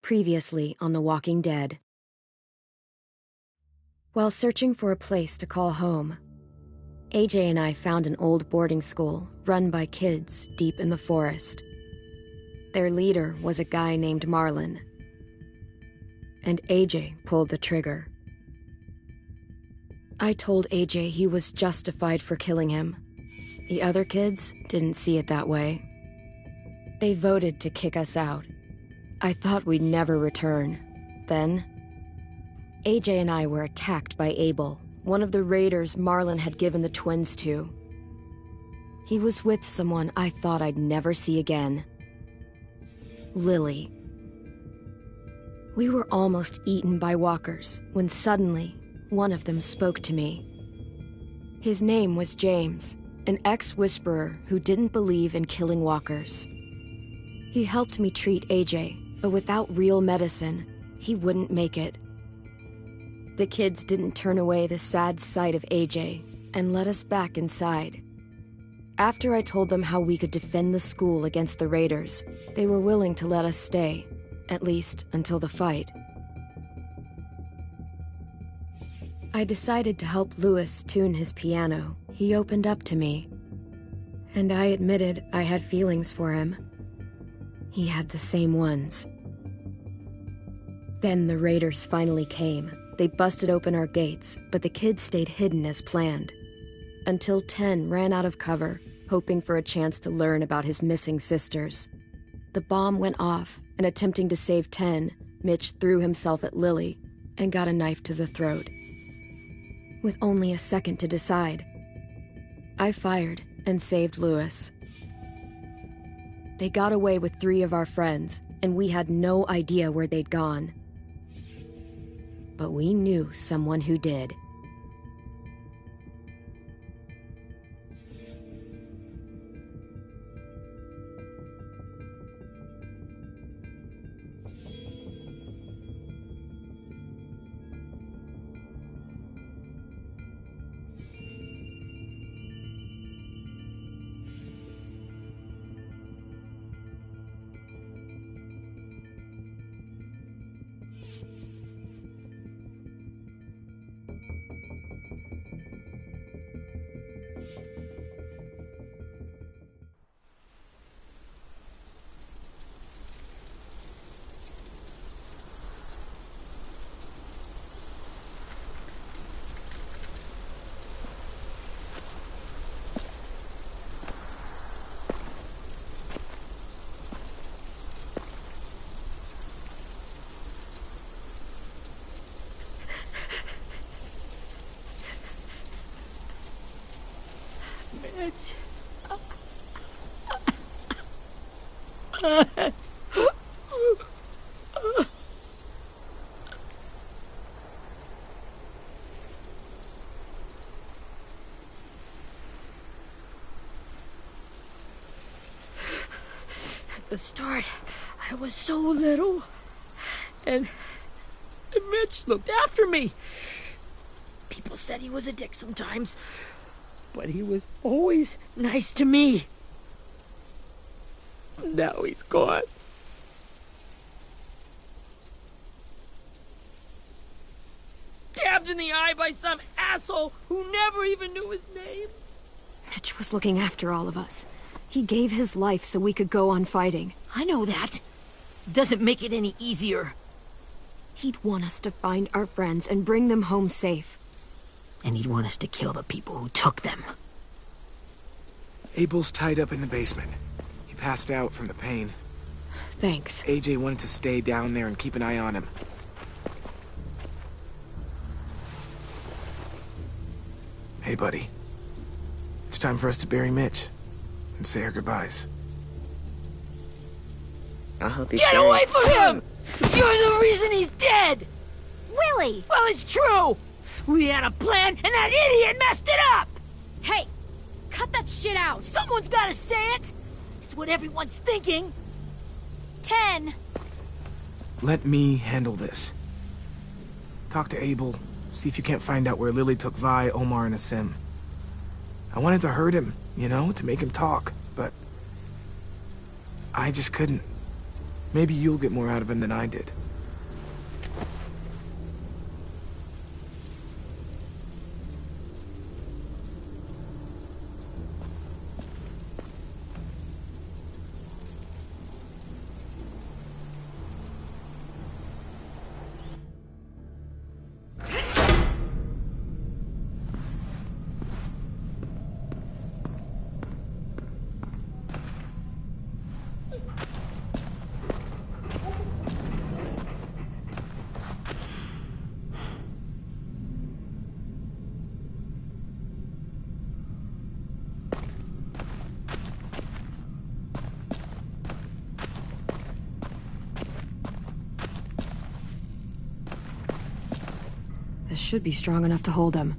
Previously on The Walking Dead. While searching for a place to call home, AJ and I found an old boarding school run by kids deep in the forest. Their leader was a guy named Marlon, and AJ pulled the trigger. I told AJ he was justified for killing him. The other kids didn't see it that way. They voted to kick us out. I thought we'd never return. Then, AJ and I were attacked by Abel, one of the raiders Marlon had given the twins to. He was with someone I thought I'd never see again. Lily. We were almost eaten by walkers when suddenly one of them spoke to me. His name was James, an ex-whisperer who didn't believe in killing walkers. He helped me treat AJ, but without real medicine, he wouldn't make it. The kids didn't turn away the sad sight of AJ and let us back inside. After I told them how we could defend the school against the raiders, they were willing to let us stay, at least until the fight. I decided to help Louis tune his piano. He opened up to me, and I admitted I had feelings for him. He had the same ones. Then the raiders finally came. They busted open our gates, but the kids stayed hidden as planned. Until Ten ran out of cover, hoping for a chance to learn about his missing sisters. The bomb went off, and attempting to save Ten, Mitch threw himself at Lily and got a knife to the throat. With only a second to decide, I fired and saved Louis. They got away with 3 of our friends, and we had no idea where they'd gone. But we knew someone who did. At the start, I was so little, and Mitch looked after me. People said he was a dick sometimes, but he was always nice to me. Now he's gone. Stabbed in the eye by some asshole who never even knew his name. Mitch was looking after all of us. He gave his life so we could go on fighting. I know that. Doesn't make it any easier. He'd want us to find our friends and bring them home safe. And he'd want us to kill the people who took them. Abel's tied up in the basement. He passed out from the pain. Thanks. AJ wanted to stay down there and keep an eye on him. Hey, buddy. It's time for us to bury Mitch and say our goodbyes. I'll help you. Get away from him! You're the reason he's dead! Willie! Well, it's true! We had a plan, and that idiot messed it up! Hey! Cut that shit out! Someone's gotta say it! It's what everyone's thinking! 10! Let me handle this. Talk to Abel, see if you can't find out where Lily took Vi, Omar, and Asim. I wanted to hurt him, you know, to make him talk, but I just couldn't. Maybe you'll get more out of him than I did. This should be strong enough to hold him.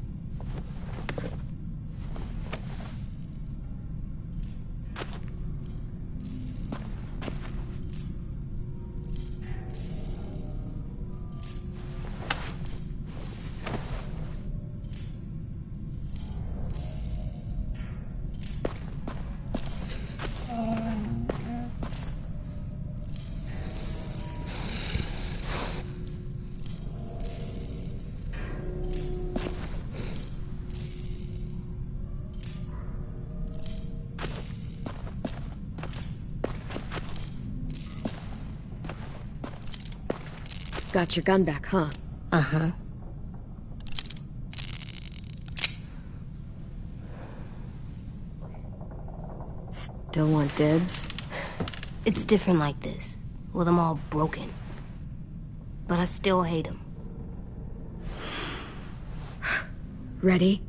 Got your gun back, huh? Uh-huh. Still want dibs? It's different like this, with them all broken. But I still hate them. Ready?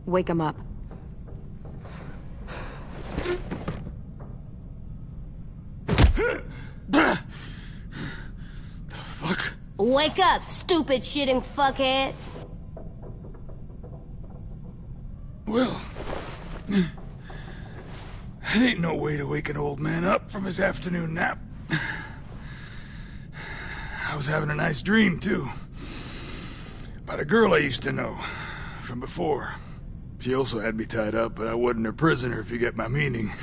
Wake him up. The fuck? Wake up, stupid shitting fuckhead! Well, that ain't no way to wake an old man up from his afternoon nap. I was having a nice dream, too. About a girl I used to know from before. She also had me tied up, but I wasn't her prisoner, if you get my meaning.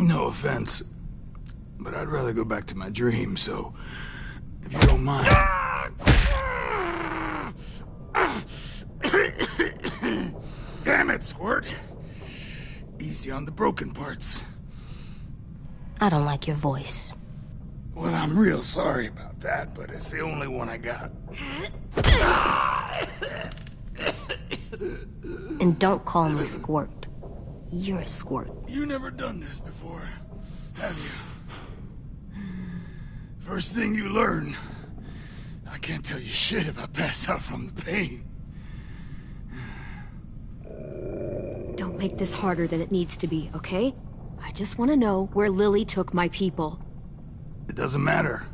No offense, but I'd rather go back to my dream, so if you don't mind. Damn it, Squirt. Easy on the broken parts. I don't like your voice. Well, I'm real sorry about that, but it's the only one I got. And don't call me Squirt. You're a squirt. You never done this before, have you? First thing you learn, I can't tell you shit if I pass out from the pain. Don't make this harder than it needs to be, okay? I just want to know where Lily took my people. It doesn't matter.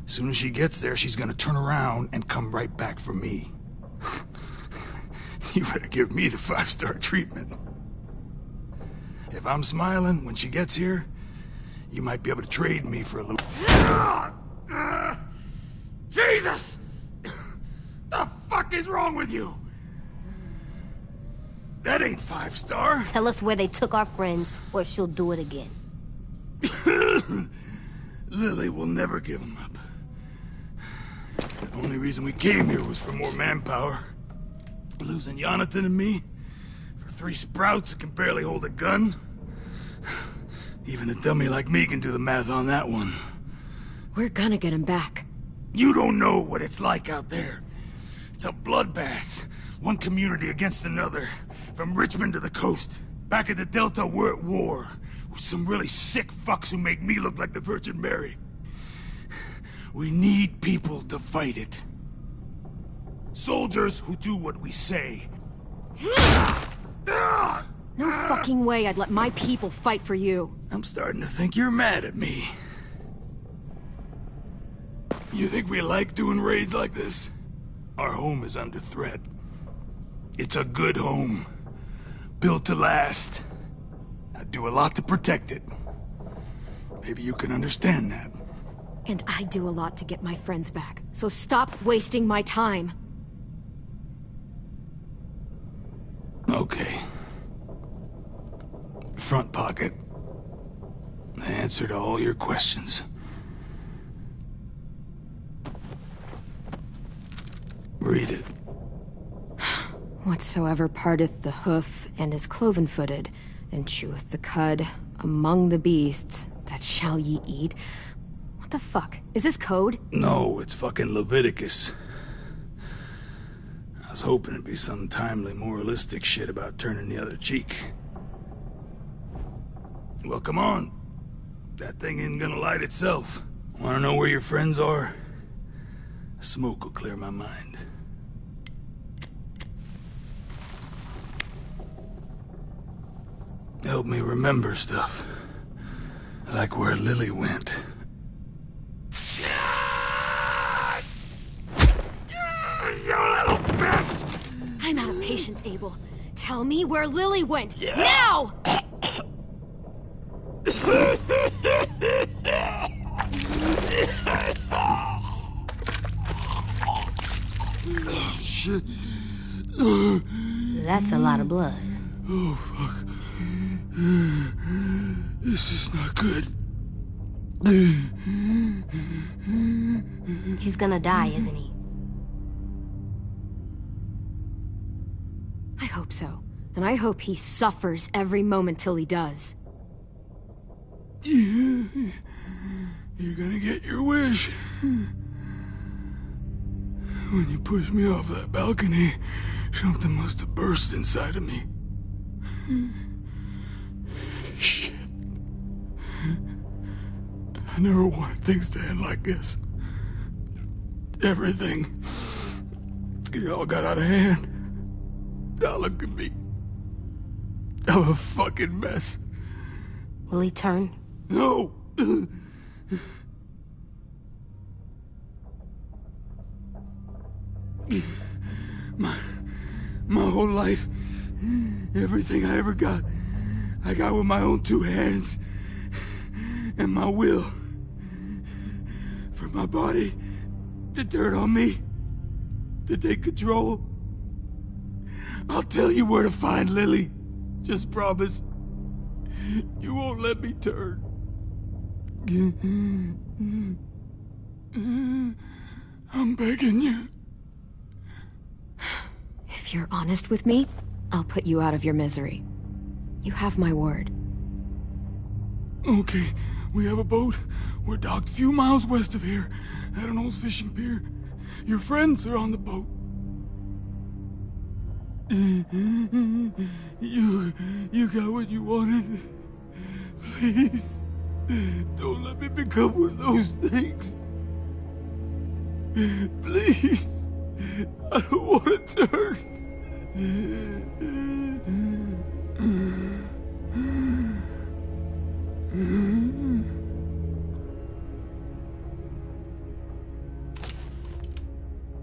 As soon as she gets there, she's gonna turn around and come right back for me. You better give me the 5-star treatment. If I'm smiling when she gets here, you might be able to trade me for a little... Jesus! The fuck is wrong with you? That ain't 5-star. Tell us where they took our friends, or she'll do it again. Lily will never give him up. The only reason we came here was for more manpower. Losing Jonathan and me for 3 sprouts that can barely hold a gun. Even a dummy like me can do the math on that one. We're gonna get him back. You don't know what it's like out there. It's a bloodbath. One community against another. From Richmond to the coast. Back at the Delta, we're at war. With some really sick fucks who make me look like the Virgin Mary. We need people to fight it. Soldiers who do what we say. No fucking way I'd let my people fight for you. I'm starting to think you're mad at me. You think we like doing raids like this? Our home is under threat. It's a good home. Built to last. I'd do a lot to protect it. Maybe you can understand that. And I do a lot to get my friends back, so stop wasting my time. Okay. Front pocket. The answer to all your questions. Read it. Whatsoever parteth the hoof and is cloven-footed, and cheweth the cud among the beasts, that shall ye eat. What the fuck? Is this code? No, it's fucking Leviticus. I was hoping it'd be some timely, moralistic shit about turning the other cheek. Well, come on. That thing ain't gonna light itself. Wanna know where your friends are? Smoke will clear my mind. Help me remember stuff. Like where Lily went. You little bitch! I'm out of patience, Abel. Tell me where Lily went. Now! Shit. That's a lot of blood. Oh, fuck. This is not good. He's gonna die, isn't he? I hope so. And I hope he suffers every moment till he does. You're gonna get your wish. When you pushed me off that balcony, something must have burst inside of me. Shit. I never wanted things to end like this. Everything. It all got out of hand. Now look at me. I'm a fucking mess. Will he turn? No! My whole life, everything I ever got, I got with my own two hands and my will. For my body to turn on me, to take control. I'll tell you where to find Lily. Just promise. You won't let me turn. I'm begging you. If you're honest with me, I'll put you out of your misery. You have my word. Okay, we have a boat. We're docked a few miles west of here, at an old fishing pier. Your friends are on the boat. You got what you wanted. Please, don't let me become one of those things. Please, I don't want to turn.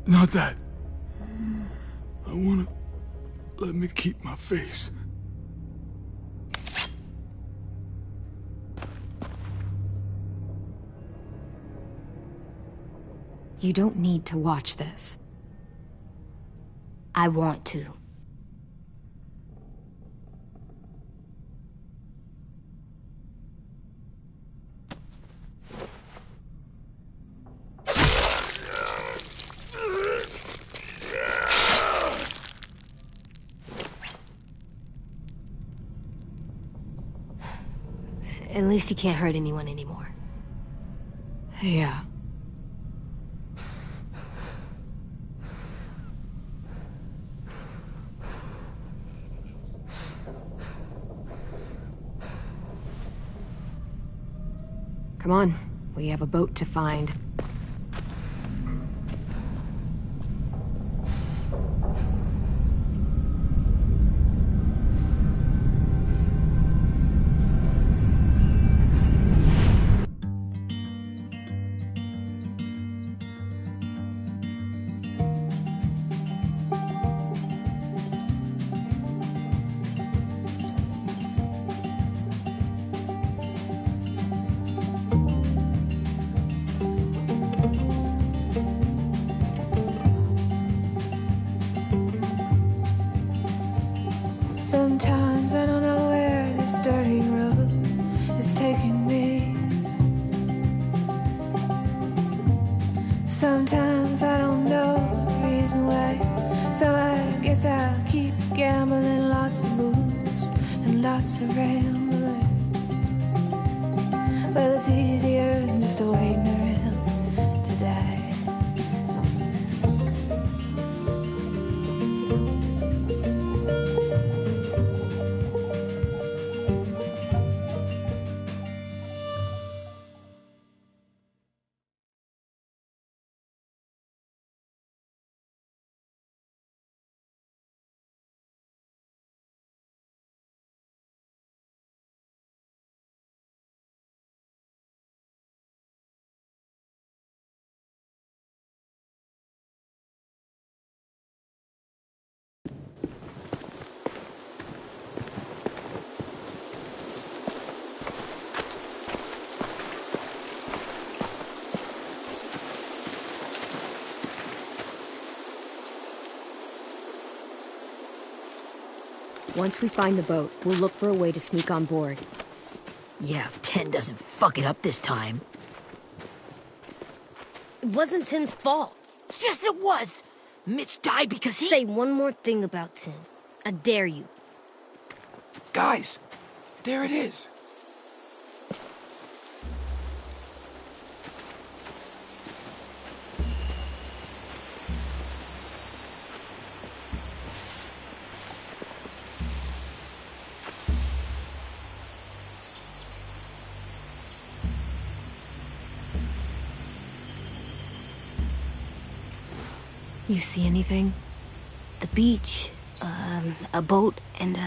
Not that. I wanna let me keep my face. You don't need to watch this. I want to. At least he can't hurt anyone anymore. Yeah. Come on, we have a boat to find. guess I'll keep gambling, lots of moves and lots of rambling. Well, it's easier than just waiting around to die. Once we find the boat, we'll look for a way to sneak on board. Yeah, if 10 doesn't fuck it up this time. It wasn't Tin's fault. Yes, it was! Mitch died because he— Say one more thing about Tin. I dare you. Guys, there it is. You see anything? The beach, a boat, and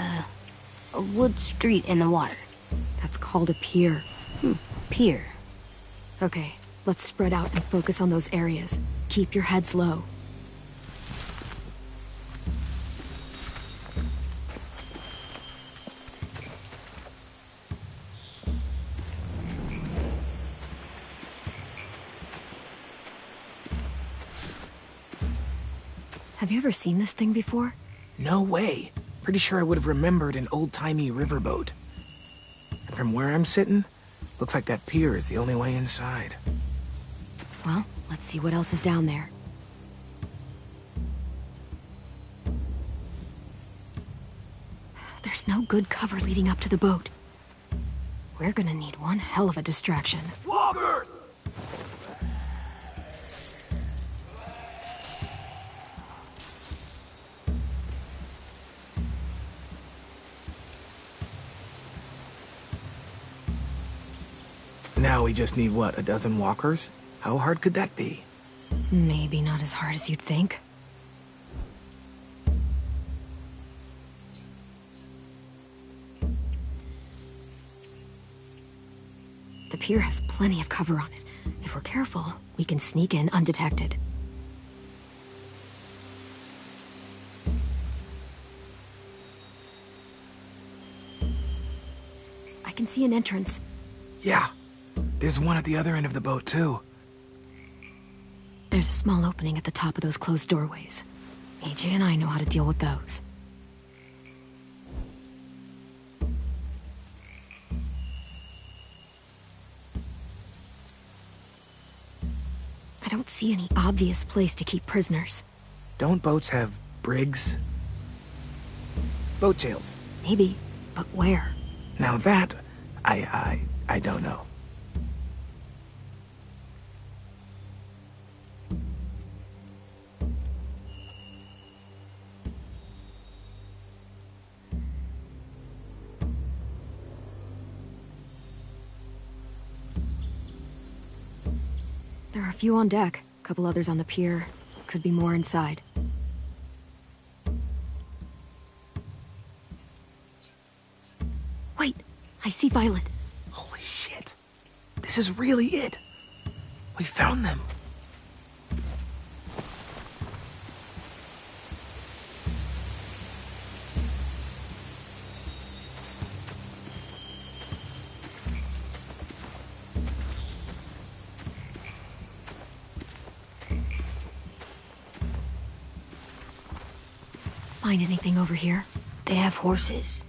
a wood street in the water. That's called a pier. Pier. Okay, let's spread out and focus on those areas. Keep your heads low. Have you ever seen this thing before? No way. Pretty sure I would have remembered an old-timey riverboat. And from where I'm sitting, looks like that pier is the only way inside. Well, let's see what else is down there. There's no good cover leading up to the boat. We're gonna need one hell of a distraction. Walkers! Now we just need, what, a dozen walkers? How hard could that be? Maybe not as hard as you'd think. The pier has plenty of cover on it. If we're careful, we can sneak in undetected. I can see an entrance. Yeah. There's one at the other end of the boat, too. There's a small opening at the top of those closed doorways. AJ and I know how to deal with those. I don't see any obvious place to keep prisoners. Don't boats have brigs? Boat jails. Maybe, but where? Now that, I don't know. There are a few on deck, a couple others on the pier. Could be more inside. Wait, I see Violet. Holy shit. This is really it. We found them. Find anything over here? They have horses.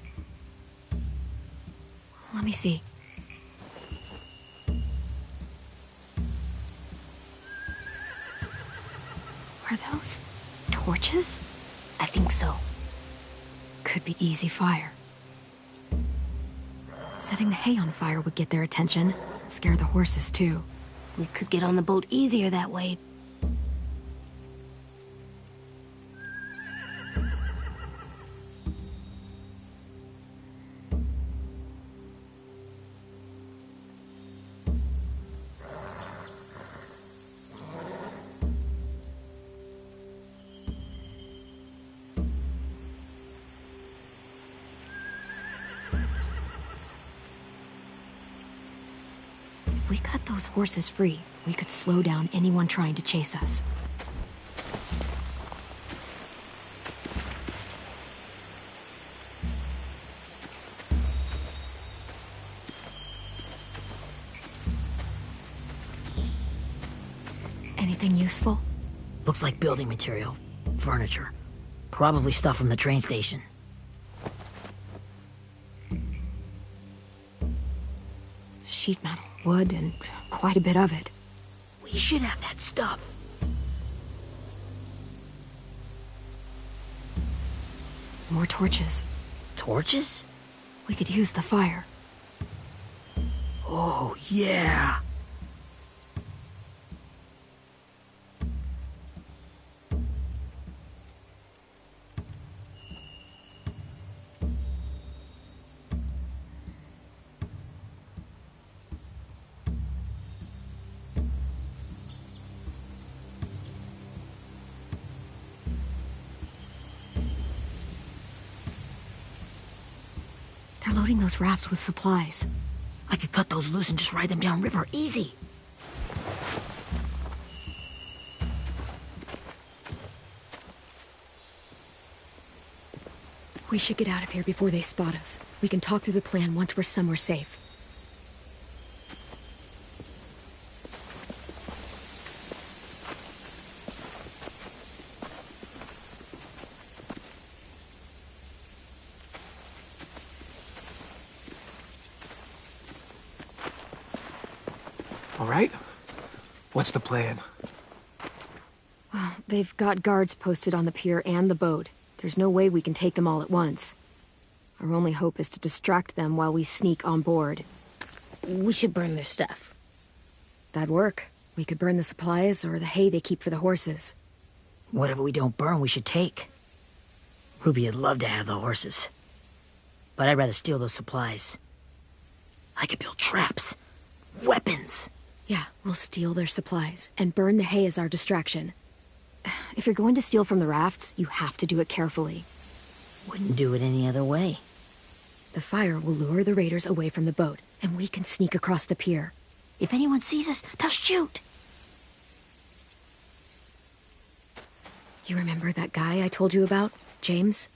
Let me see. Are those torches? I think so. Could be easy fire. Setting the hay on fire would get their attention. Scare the horses, too. We could get on the boat easier that way. If we cut those horses free, we could slow down anyone trying to chase us. Anything useful? Looks like building material. Furniture. Probably stuff from the train station. Sheet metal, wood, and quite a bit of it. We should have that stuff. More torches. Torches? We could use the fire. Oh, yeah. They're loading those rafts with supplies. I could cut those loose and just ride them downriver. Easy. We should get out of here before they spot us. We can talk through the plan once we're somewhere safe. All right? What's the plan? Well, they've got guards posted on the pier and the boat. There's no way we can take them all at once. Our only hope is to distract them while we sneak on board. We should burn their stuff. That'd work. We could burn the supplies or the hay they keep for the horses. Whatever we don't burn, we should take. Ruby'd love to have the horses. But I'd rather steal those supplies. I could build traps. Weapons. Yeah, we'll steal their supplies and burn the hay as our distraction. If you're going to steal from the rafts, you have to do it carefully. Wouldn't do it any other way. The fire will lure the raiders away from the boat, and we can sneak across the pier. If anyone sees us, they'll shoot. You remember that guy I told you about, James?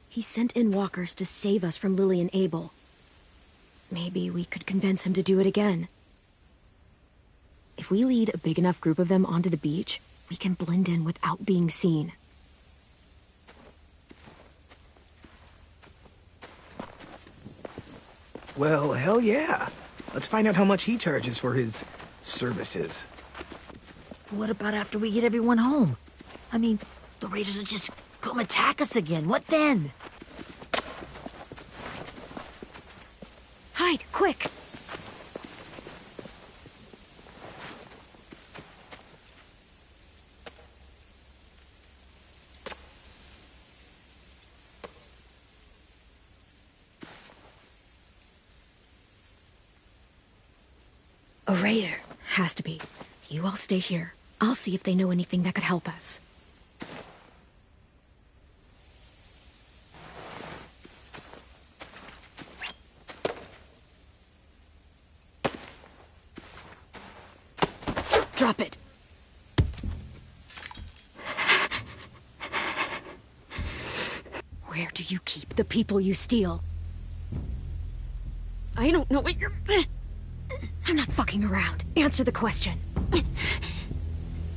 He sent in walkers to save us from Lily and Abel. Maybe we could convince him to do it again. If we lead a big enough group of them onto the beach, we can blend in without being seen. Well, hell yeah. Let's find out how much he charges for his services. What about after we get everyone home? I mean, the raiders will just come attack us again. What then? Hide, quick! A raider. Has to be. You all stay here. I'll see if they know anything that could help us. Drop it. Where do you keep the people you steal? I don't know what you're... I'm not fucking around. Answer the question.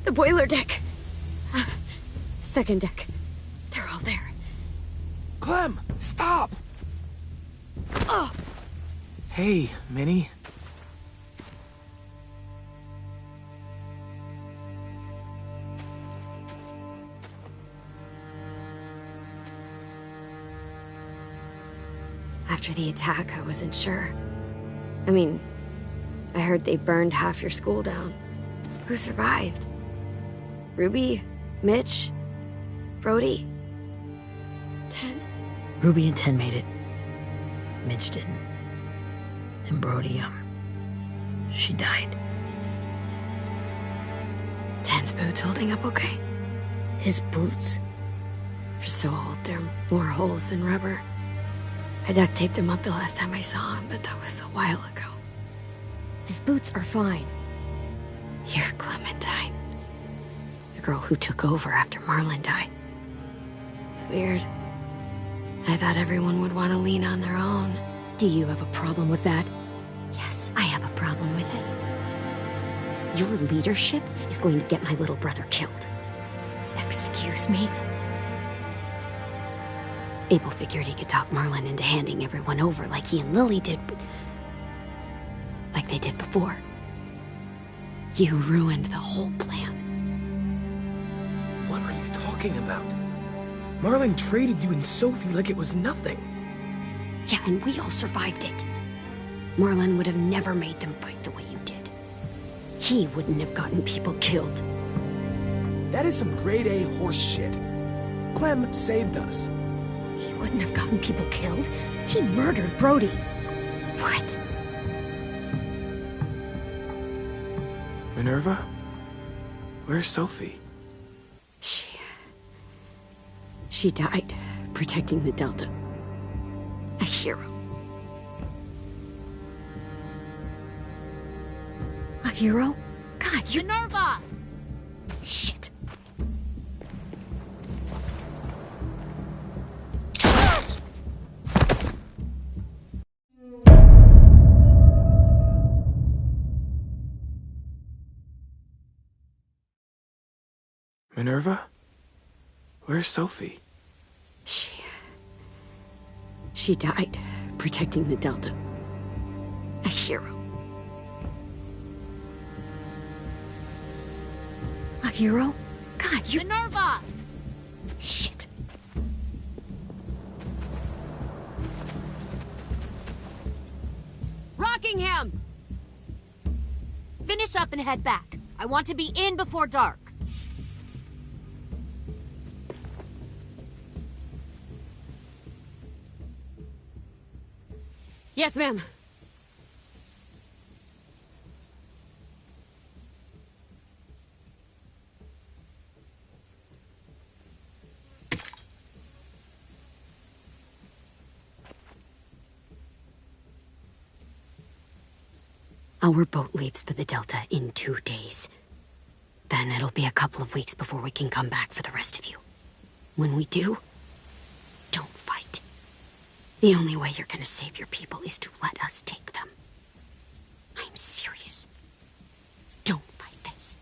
The boiler deck. Second deck. They're all there. Clem, stop! Oh! Hey, Minnie. After the attack, I wasn't sure. I mean, I heard they burned half your school down. Who survived? Ruby? Mitch? Brody? 10? Ruby and 10 made it. Mitch didn't. And Brody, she died. 10's boots holding up okay? His boots? They're so old, they're more holes than rubber. I duct taped him up the last time I saw him, but that was a while ago. His boots are fine. You're Clementine. The girl who took over after Marlon died. It's weird. I thought everyone would want to lean on their own. Do you have a problem with that? Yes, I have a problem with it. Your leadership is going to get my little brother killed. Excuse me? Abel figured he could talk Marlon into handing everyone over like he and Lily did, but... like they did before. You ruined the whole plan. What are you talking about? Marlon traded you and Sophie like it was nothing. Yeah, and we all survived it. Marlon would have never made them fight the way you did. He wouldn't have gotten people killed. That is some grade A horse shit. Clem saved us. He wouldn't have gotten people killed. He murdered Brody. What? Minerva? Where's Sophie? She died protecting the Delta. A hero. A hero? God, you... Minerva! Shit. Minerva? Where's Sophie? She died protecting the Delta. A hero. A hero? God, you... Minerva! Shit. Rockingham! Finish up and head back. I want to be in before dark. Yes, ma'am. Our boat leaves for the Delta in 2 days. Then it'll be a couple of weeks before we can come back for the rest of you. When we do, don't fight. The only way you're gonna save your people is to let us take them. I'm serious. Don't fight this.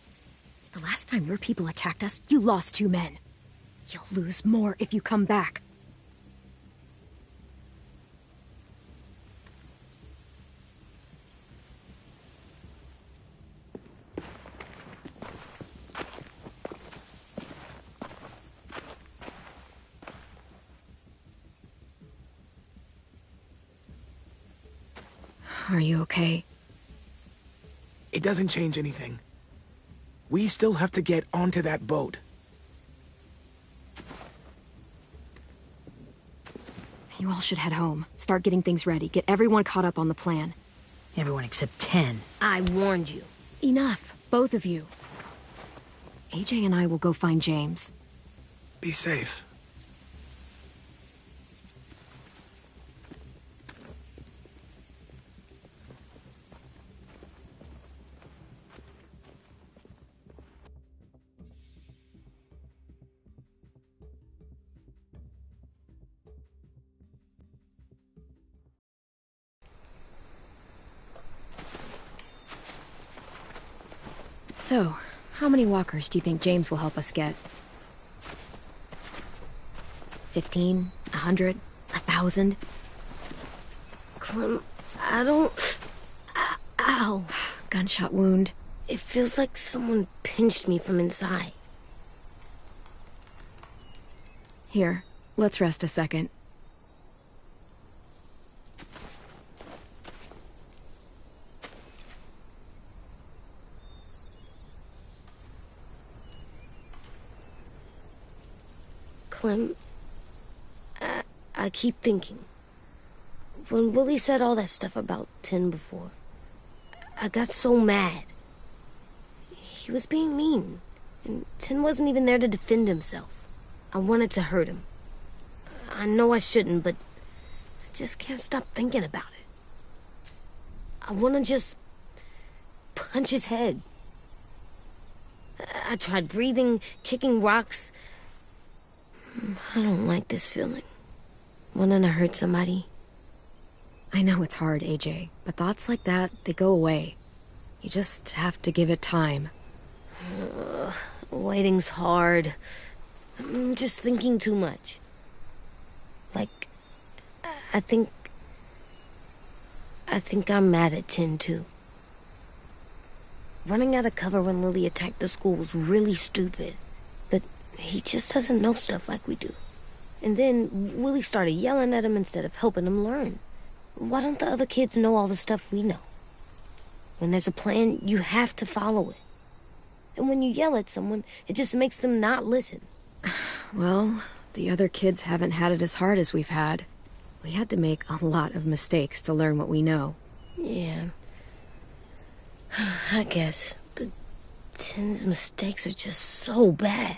The last time your people attacked us, you lost 2 men. You'll lose more if you come back. Are you okay? It doesn't change anything. We still have to get onto that boat. You all should head home. Start getting things ready. Get everyone caught up on the plan. Everyone except 10. I warned you. Enough, both of you. AJ and I will go find James. Be safe. So, how many walkers do you think James will help us get? 15? 100? 1,000? Clem, I don't... Ow. Gunshot wound. It feels like someone pinched me from inside. Here, let's rest a second. Clem, I keep thinking. When Willie said all that stuff about Tin before, I got so mad. He was being mean, and Tin wasn't even there to defend himself. I wanted to hurt him. I know I shouldn't, but I just can't stop thinking about it. I want to just punch his head. I tried breathing, kicking rocks. I don't like this feeling. Wanting to hurt somebody. I know it's hard, AJ, but thoughts like that, they go away. You just have to give it time. Waiting's hard. I'm just thinking too much. Like, I think I'm mad at Tin, too. Running out of cover when Lily attacked the school was really stupid. But he just doesn't know stuff like we do. And then Willie started yelling at him instead of helping him learn. Why don't the other kids know all the stuff we know? When there's a plan, you have to follow it. And when you yell at someone, it just makes them not listen. Well, the other kids haven't had it as hard as we've had. We had to make a lot of mistakes to learn what we know. Yeah. I guess. But Tin's mistakes are just so bad.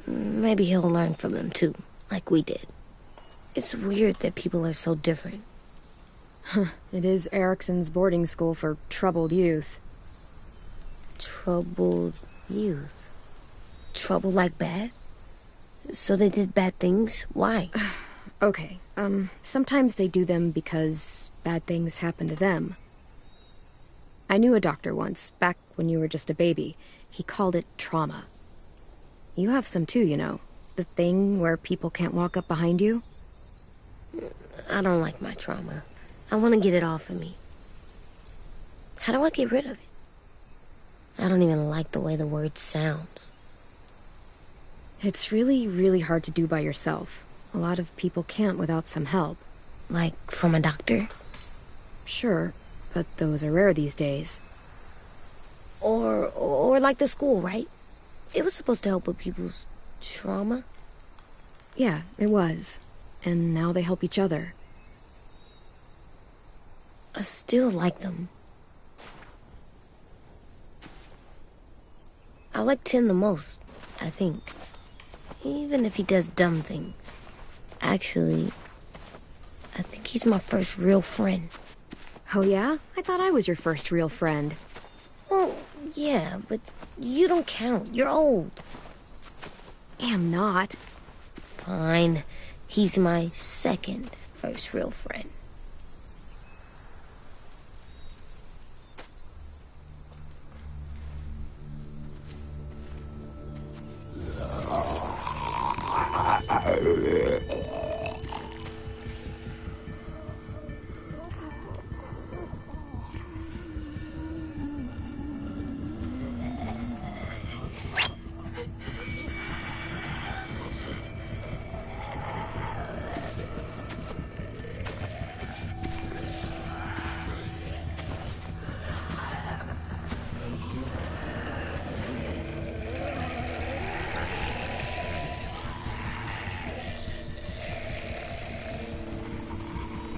Maybe he'll learn from them too, like we did. It's weird that people are so different. It is Erickson's boarding school for troubled youth. Troubled youth? Trouble like bad? So they did bad things? Why? Okay, sometimes they do them because bad things happen to them. I knew a doctor once, back when you were just a baby. He called it trauma. You have some too, you know. The thing where people can't walk up behind you. I don't like my trauma. I want to get it off of me. How do I get rid of it? I don't even like the way the word sounds. It's really, really hard to do by yourself. A lot of people can't without some help. Like from a doctor? Sure, but those are rare these days. Or like the school, right? It was supposed to help with people's trauma. Yeah, it was. And now they help each other. I still like them. I like Tin the most, I think. Even if he does dumb things. Actually, I think he's my first real friend. Oh yeah? I thought I was your first real friend. Well, yeah, but you don't count. You're old. Am not. Fine. He's my second first real friend.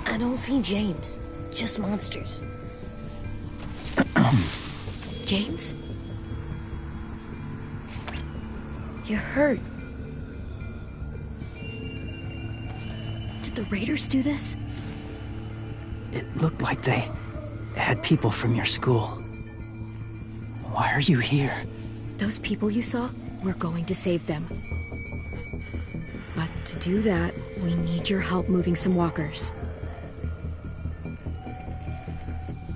I don't see James. Just monsters. James? You're hurt. Did the Raiders do this? It looked like they had people from your school. Why are you here? Those people you saw? We're going to save them. But to do that, we need your help moving some walkers.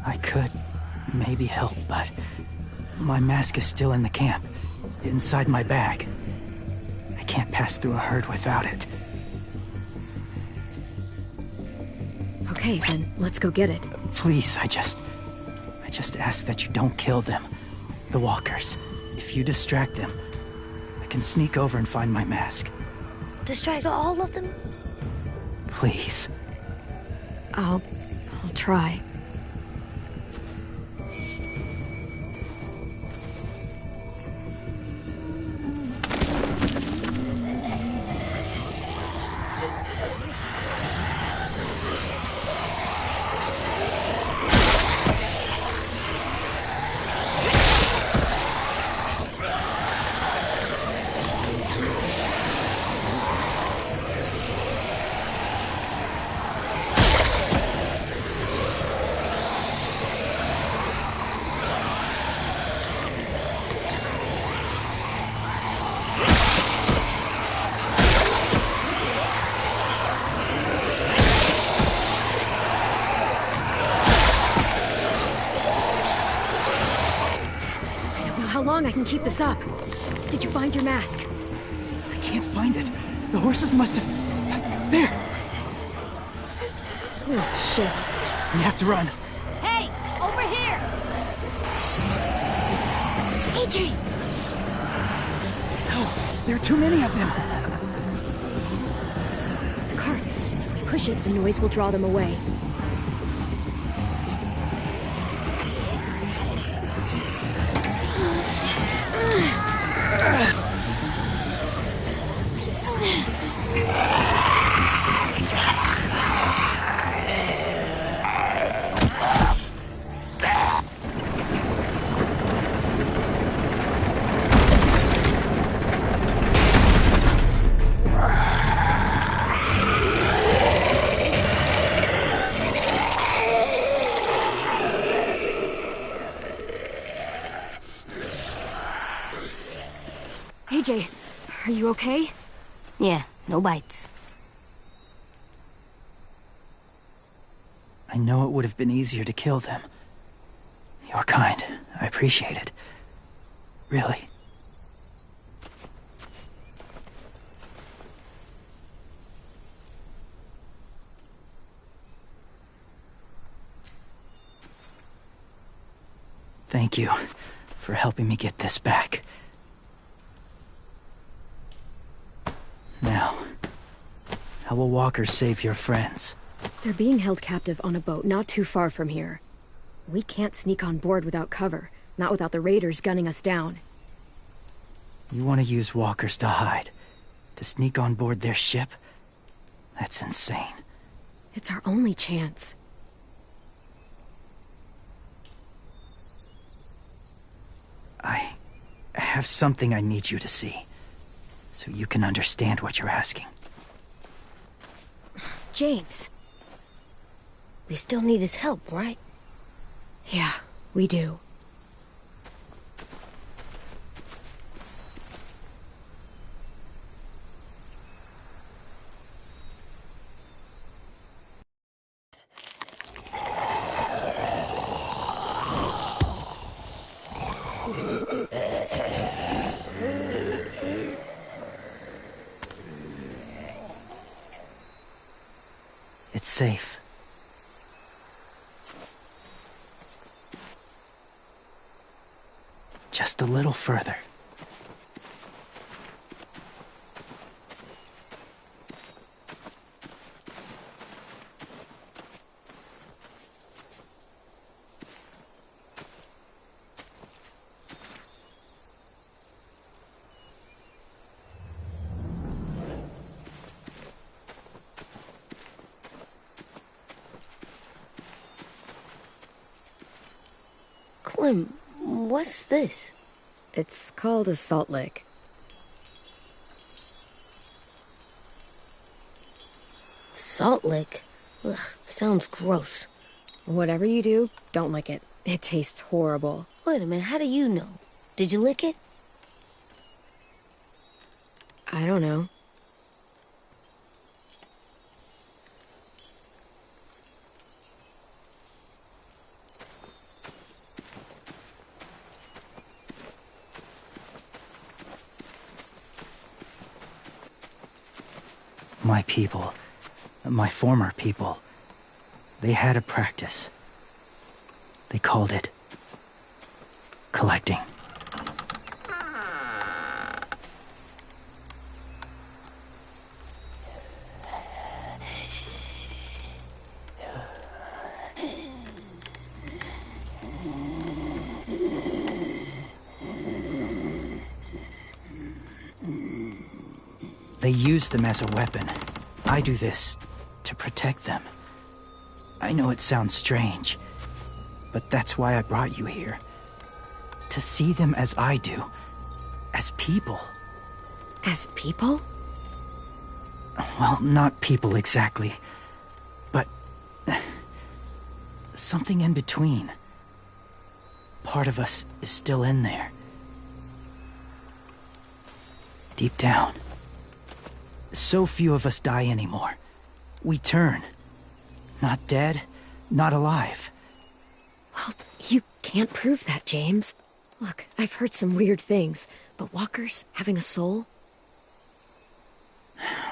I could maybe help, but my mask is still in the camp, inside my bag. I can't pass through a herd without it. Okay, then let's go get it. Please, I just ask that you don't kill them. The walkers. If you distract them, I can sneak over and find my mask. Distract all of them? Please. I'll try. can keep this up. Did you find your mask? I can't find it. The horses must have... There! Oh, shit. We have to run. Hey, over here! AJ! No, there are too many of them. The cart. If we push it, the noise will draw them away. AJ, are you okay? Yeah, no bites. I know it would have been easier to kill them. You're kind. I appreciate it. Really. Thank you for helping me get this back. Now, how will walkers save your friends? They're being held captive on a boat not too far from here. We can't sneak on board without cover, not without the raiders gunning us down. You want to use walkers to hide? To sneak on board their ship? That's insane. It's our only chance. I have something I need you to see, so you can understand what you're asking. James. We still need his help, right? Yeah, we do. It's safe. Just a little further. Clem, what's this? It's called a salt lick. Salt lick? Ugh, sounds gross. Whatever you do, don't lick it. It tastes horrible. Wait a minute, how do you know? Did you lick it? I don't know. My people, my former people, they had a practice. They called it collecting. They use them as a weapon. I do this to protect them. I know it sounds strange, but that's why I brought you here. To see them as I do. As people. As people? Well, not people exactly, but something in between. Part of us is still in there. Deep down. So few of us die anymore. We turn. Not dead, not alive. Well, you can't prove that, James. Look, I've heard some weird things, but walkers having a soul?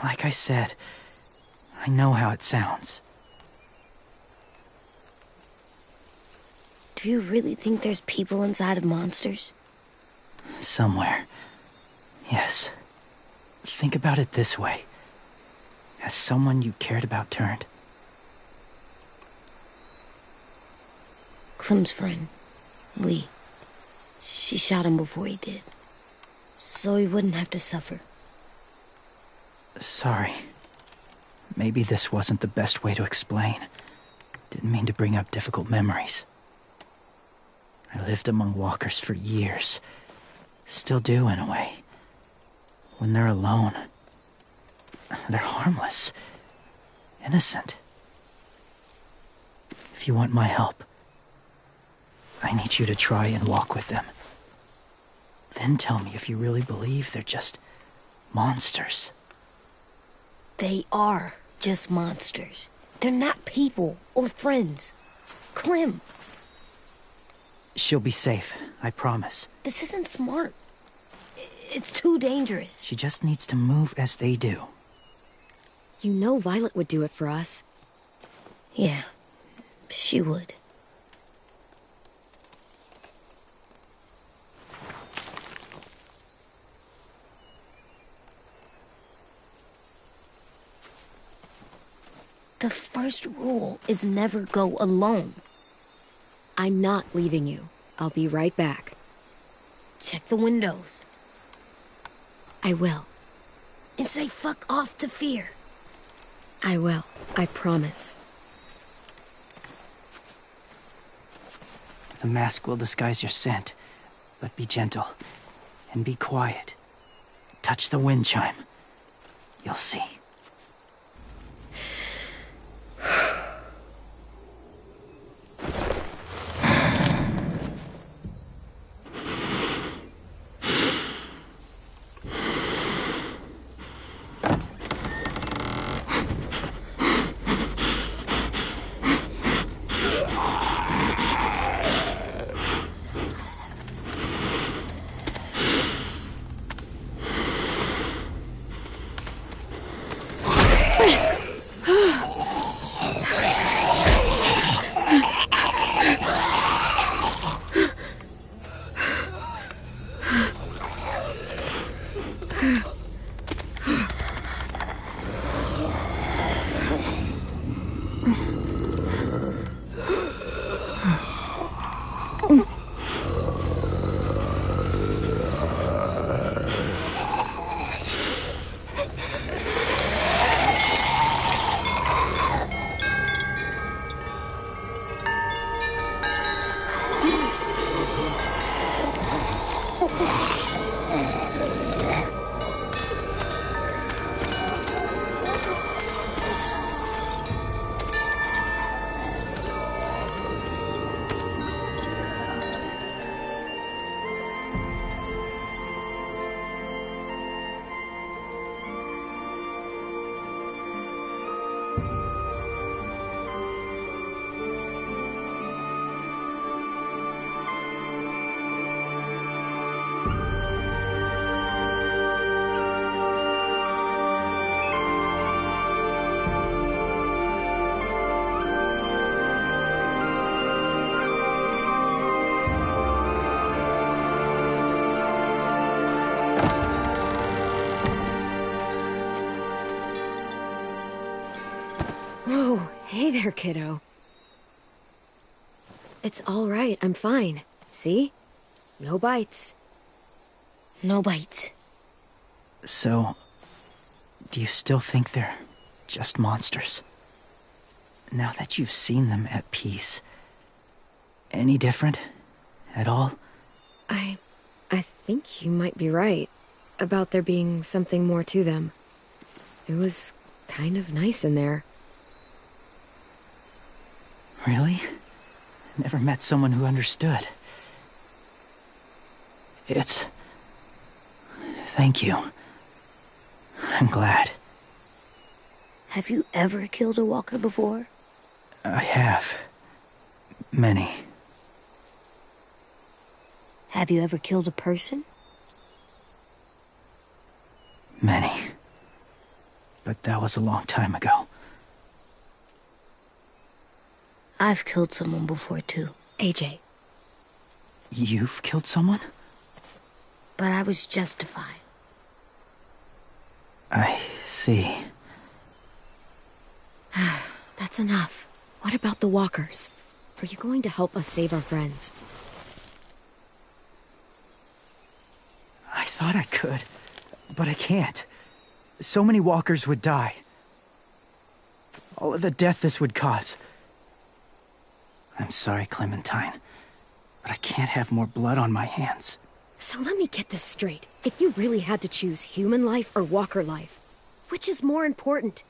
Like I said, I know how it sounds. Do you really think there's people inside of monsters? Somewhere. Yes. Think about it this way. Has someone you cared about turned? Clem's friend, Lee. She shot him before he did. So he wouldn't have to suffer. Sorry. Maybe this wasn't the best way to explain. Didn't mean to bring up difficult memories. I lived among walkers for years. Still do, in a way. When they're alone, they're harmless. Innocent. If you want my help, I need you to try and walk with them. Then tell me if you really believe they're just monsters. They are just monsters. They're not people or friends. Clem, She'll be safe, I promise. this isn't smart. It's too dangerous. She just needs to move as they do. You know Violet would do it for us. Yeah, she would. The first rule is never go alone. I'm not leaving you. I'll be right back. Check the windows. I will. And say fuck off to fear. I will. I promise. The mask will disguise your scent, but be gentle and be quiet. Touch the wind chime. You'll see. Whoa, hey there, kiddo. It's all right, I'm fine. See? No bites. No bites. So, do you still think they're just monsters? Now that you've seen them at peace, any different at all? I think you might be right about there being something more to them. It was kind of nice in there. Really? Never met someone who understood. Thank you. I'm glad. Have you ever killed a walker before? I have. Many. Have you ever killed a person? Many. But that was a long time ago. I've killed someone before, too. AJ. You've killed someone? But I was justified. I see. That's enough. What about the walkers? Are you going to help us save our friends? I thought I could, but I can't. So many walkers would die. All of the death this would cause. I'm sorry, Clementine, but I can't have more blood on my hands. So let me get this straight. If you really had to choose human life or walker life, which is more important?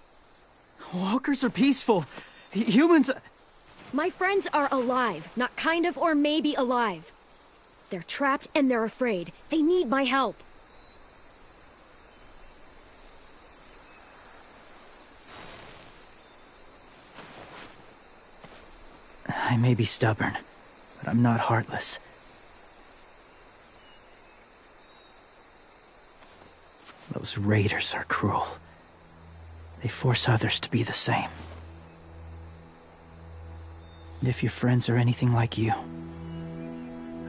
Walkers are peaceful. Humans... My friends are alive, not kind of or maybe alive. They're trapped and they're afraid. They need my help. I may be stubborn, but I'm not heartless. Those raiders are cruel. They force others to be the same. And if your friends are anything like you,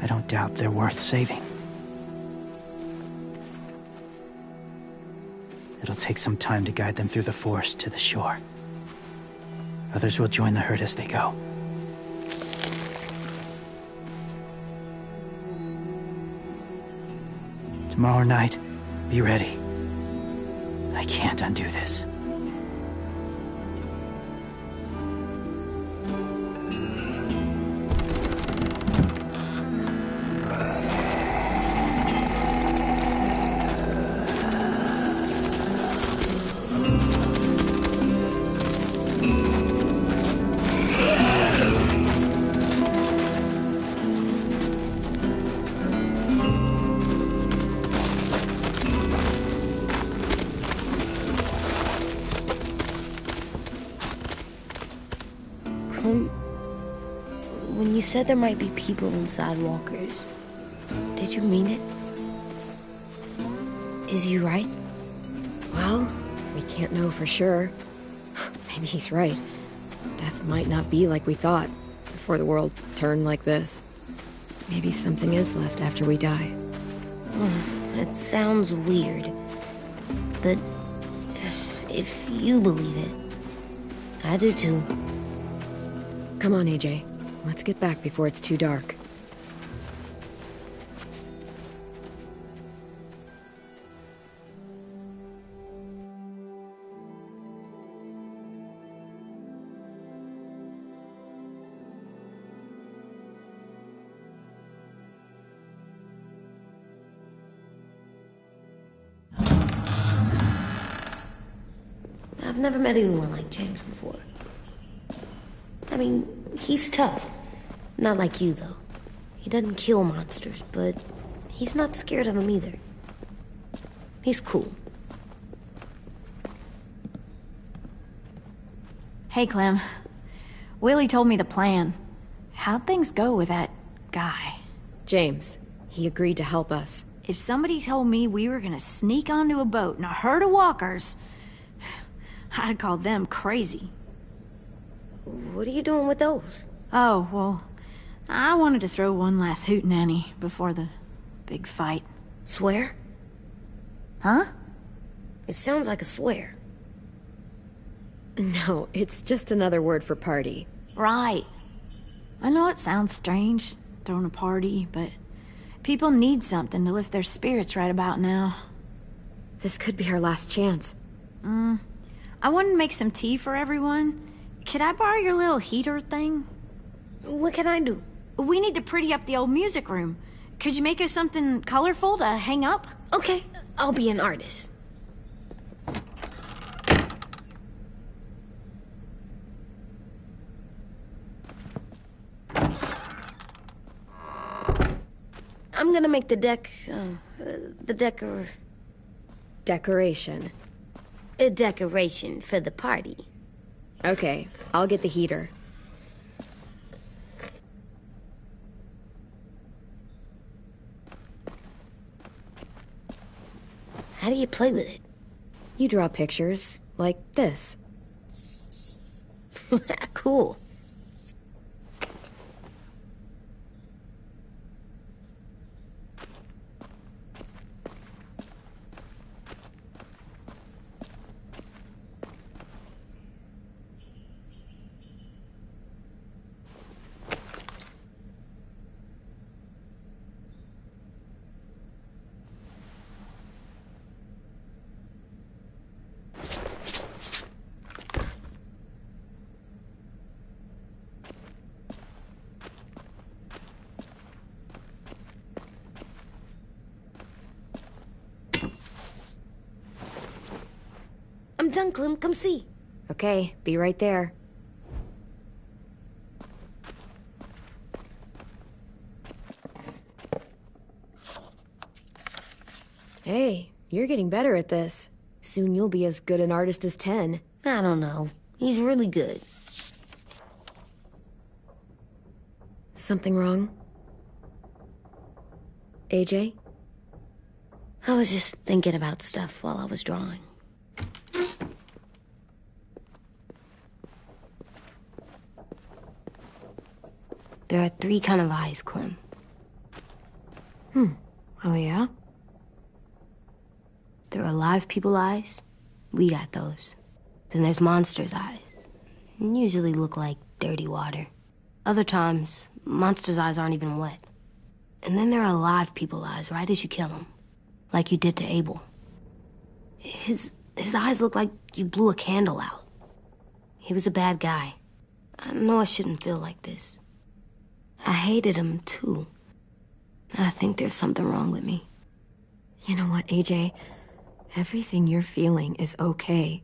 I don't doubt they're worth saving. It'll take some time to guide them through the forest to the shore. Others will join the herd as they go. Tomorrow night, be ready. I can't undo this. When you said there might be people inside walkers, did you mean it? Is he right? Well, we can't know for sure. Maybe he's right. Death might not be like we thought before the world turned like this. Maybe something is left after we die. It sounds weird, but if you believe it, I do too. Come on, AJ. Let's get back before it's too dark. I've never met anyone like James before. I mean, he's tough. Not like you, though. He doesn't kill monsters, but he's not scared of them either. He's cool. Hey, Clem. Willie told me the plan. How'd things go with that guy? James, he agreed to help us. If somebody told me we were gonna sneak onto a boat in a herd of walkers, I'd call them crazy. What are you doing with those? Oh, well, I wanted to throw one last hootenanny before the big fight. Swear? Huh? It sounds like a swear. No, it's just another word for party. Right. I know it sounds strange, throwing a party, but people need something to lift their spirits right about now. This could be our last chance. I wanted to make some tea for everyone. Could I borrow your little heater thing? What can I do? We need to pretty up the old music room. Could you make us something colorful to hang up? Okay, I'll be an artist. I'm gonna make the Decoration. a decoration for the party. Okay, I'll get the heater. How do you play with it? You draw pictures, like this. Cool. I'm done, Clem. Come see. Okay, be right there. Hey, you're getting better at this. Soon you'll be as good an artist as 10. I don't know. He's really good. Something wrong? AJ? I was just thinking about stuff while I was drawing. There are 3 kind of eyes, Clem. Oh yeah? There are live people eyes. We got those. Then there's monsters' eyes. Usually look like dirty water. Other times, monsters' eyes aren't even wet. And then there are live people eyes right as you kill them. Like you did to Abel. His eyes look like you blew a candle out. He was a bad guy. I know I shouldn't feel like this. I hated him, too. I think there's something wrong with me. You know what, AJ? Everything you're feeling is okay.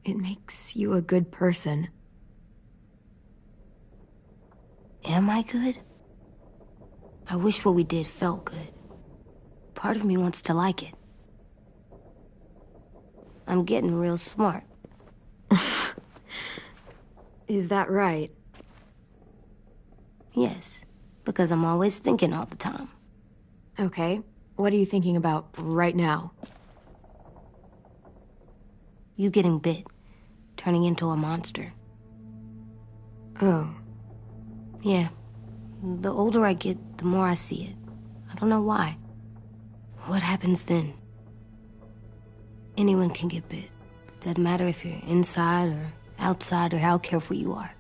It makes you a good person. Am I good? I wish what we did felt good. Part of me wants to like it. I'm getting real smart. Is that right? Yes, because I'm always thinking all the time. Okay, what are you thinking about right now? You getting bit, turning into a monster. Oh. Yeah. The older I get, the more I see it. I don't know why. What happens then? Anyone can get bit. Doesn't matter if you're inside or outside or how careful you are.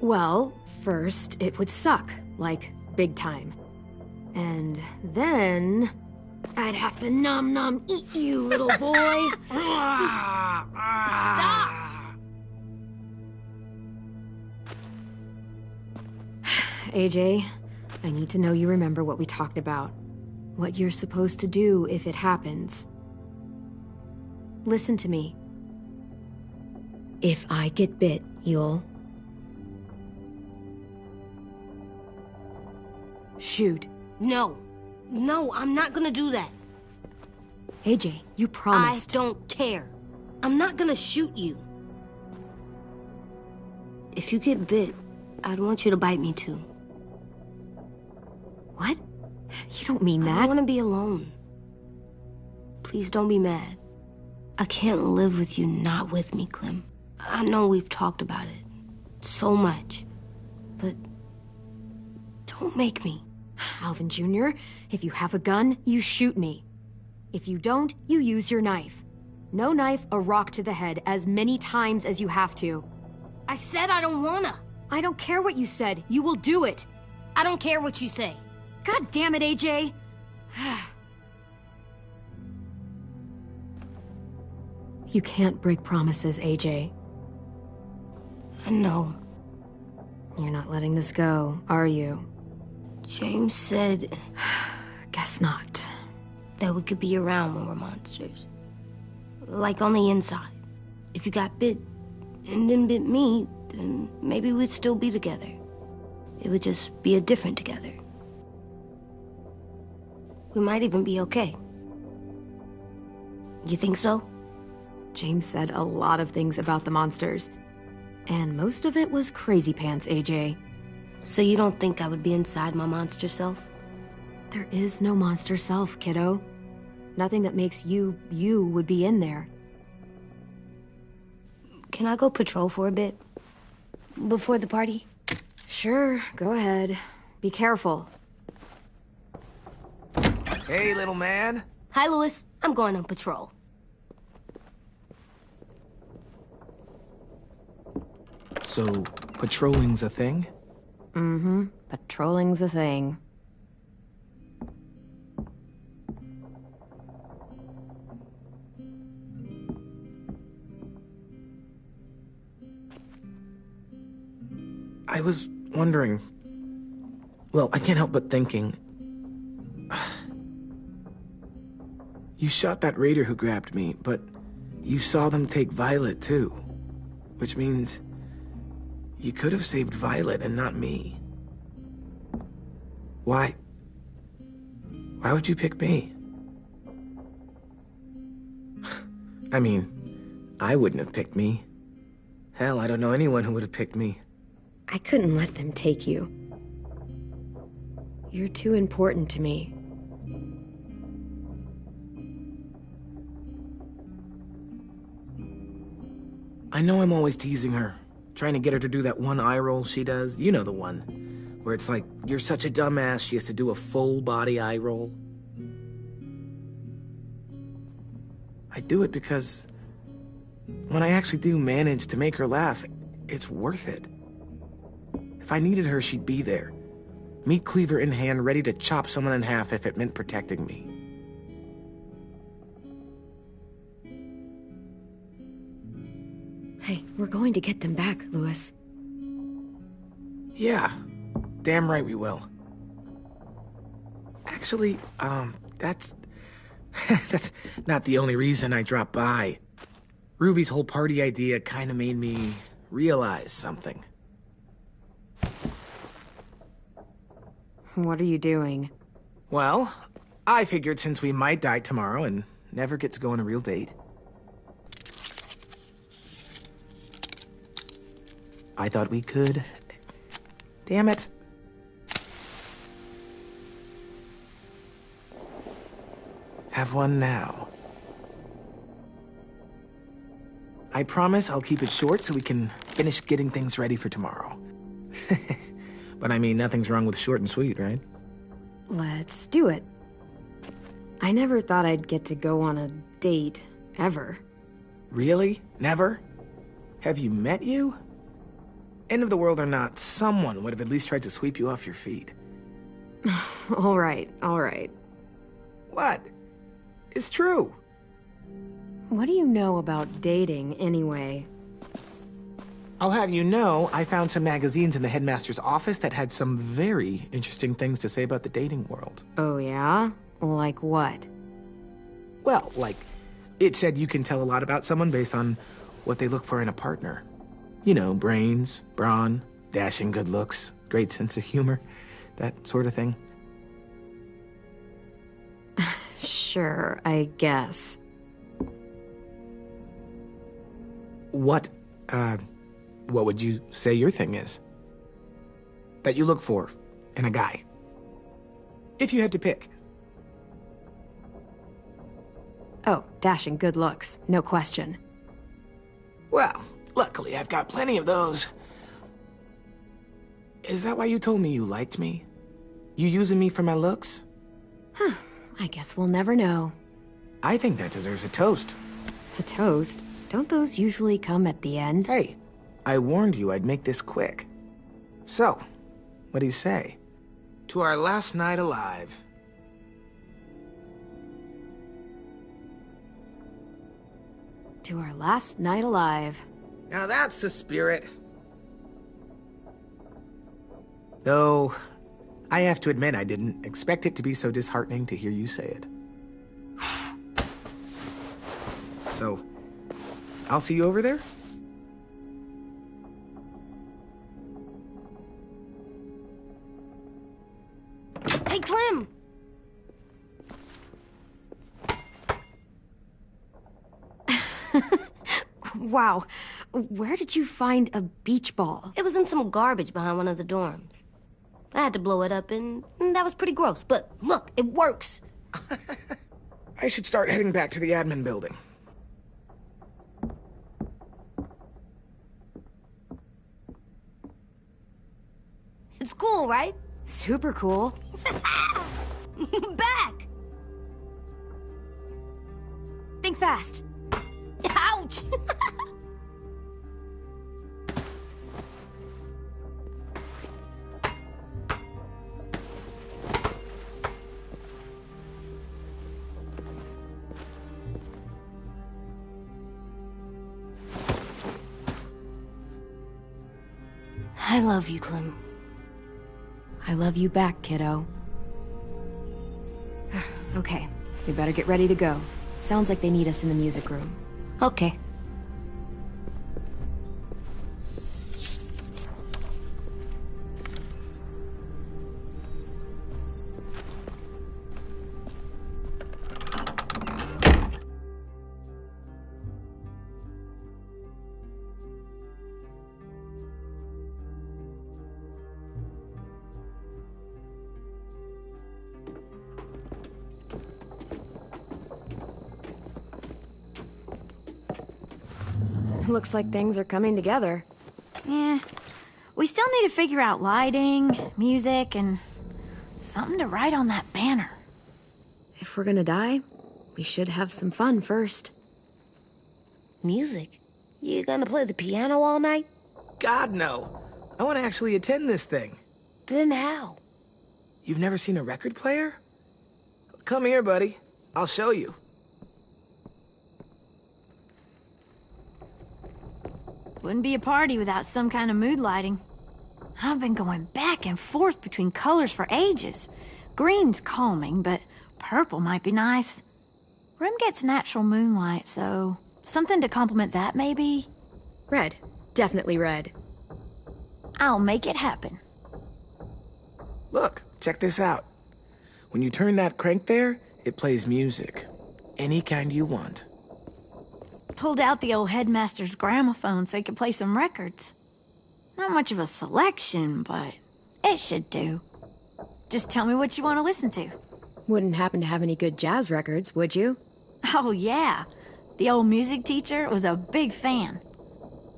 Well, first, it would suck. Like, big time. And then... I'd have to nom eat you, little boy. Stop! AJ, I need to know you remember what we talked about. What you're supposed to do if it happens. Listen to me. If I get bit, you'll... shoot. No. No, I'm not gonna do that. AJ, you promised. I don't care. I'm not gonna shoot you. If you get bit, I'd want you to bite me too. What? You don't mean that. I want to be alone. Please don't be mad. I can't live with you not with me, Clem. I know we've talked about it so much, but don't make me. Alvin Jr., if you have a gun, you shoot me. If you don't, you use your knife. No knife, a rock to the head as many times as you have to. I said I don't wanna. I don't care what you said. You will do it. I don't care what you say. God damn it, AJ. You can't break promises, AJ. I know. You're not letting this go, are you? James said... Guess not. That we could be around when we're monsters. Like on the inside. If you got bit, and then bit me, then maybe we'd still be together. It would just be a different together. We might even be okay. You think so? James said a lot of things about the monsters. And most of it was crazy pants, AJ. So you don't think I would be inside my monster self? There is no monster self, kiddo. Nothing that makes you would be in there. Can I go patrol for a bit? Before the party? Sure, go ahead. Be careful. Hey, little man. Hi, Louis. I'm going on patrol. So, patrolling's a thing? Mm-hmm. Patrolling's a thing. I was wondering... Well, I can't help but thinking... You shot that raider who grabbed me, but you saw them take Violet too. Which means... you could have saved Violet and not me. Why? Why would you pick me? I mean, I wouldn't have picked me. Hell, I don't know anyone who would have picked me. I couldn't let them take you. You're too important to me. I know I'm always teasing her, trying to get her to do that one eye roll she does. You know the one, where it's like, you're such a dumbass, she has to do a full body eye roll. I do it because when I actually do manage to make her laugh, it's worth it. If I needed her, she'd be there. Meat cleaver in hand, ready to chop someone in half if it meant protecting me. Hey, we're going to get them back, Louis. Yeah, damn right we will. Actually, that's... that's not the only reason I dropped by. Ruby's whole party idea kinda made me realize something. What are you doing? Well, I figured since we might die tomorrow and never get to go on a real date, I thought we could... Damn it. Have one now. I promise I'll keep it short so we can finish getting things ready for tomorrow. But I mean, nothing's wrong with short and sweet, right? Let's do it. I never thought I'd get to go on a date, ever. Really? Never? Have you met you? End of the world or not, someone would have at least tried to sweep you off your feet. All right, all right. What? It's true. What do you know about dating, anyway? I'll have you know, I found some magazines in the headmaster's office that had some very interesting things to say about the dating world. Oh, yeah? Like what? Well, like, it said you can tell a lot about someone based on what they look for in a partner. You know, brains, brawn, dashing good looks, great sense of humor, that sort of thing. Sure, I guess. What would you say your thing is? That you look for in a guy? If you had to pick. Oh, dashing good looks, no question. Well, luckily I've got plenty of those. Is that why you told me you liked me? You using me for my looks? Huh, I guess we'll never know. I think that deserves a toast. A toast? Don't those usually come at the end? Hey, I warned you I'd make this quick. So, what do you say? To our last night alive. To our last night alive. Now that's the spirit. Though, I have to admit I didn't expect it to be so disheartening to hear you say it. So, I'll see you over there? Hey, Clem! Wow, where did you find a beach ball? It was in some garbage behind one of the dorms. I had to blow it up, and that was pretty gross. But look, it works. I should start heading back to the admin building. It's cool, right? Super cool. Back! Think fast. Ouch! I love you, Clem. I love you back, kiddo. Okay, we better get ready to go. Sounds like they need us in the music room. Okay. Looks like things are coming together. Yeah. We still need to figure out lighting, music, and something to write on that banner. If we're gonna die, we should have some fun first. Music? You gonna play the piano all night? God, no. I want to actually attend this thing. Then how? You've never seen a record player? Come here, buddy. I'll show you. Wouldn't be a party without some kind of mood lighting. I've been going back and forth between colors for ages. Green's calming, but purple might be nice. Room gets natural moonlight, so something to complement that, maybe? Red. Definitely red. I'll make it happen. Look, check this out. When you turn that crank there, it plays music. Any kind you want. Pulled out the old headmaster's gramophone so he could play some records. Not much of a selection, but it should do. Just tell me what you want to listen to. Wouldn't happen to have any good jazz records, would you? Oh, yeah. The old music teacher was a big fan.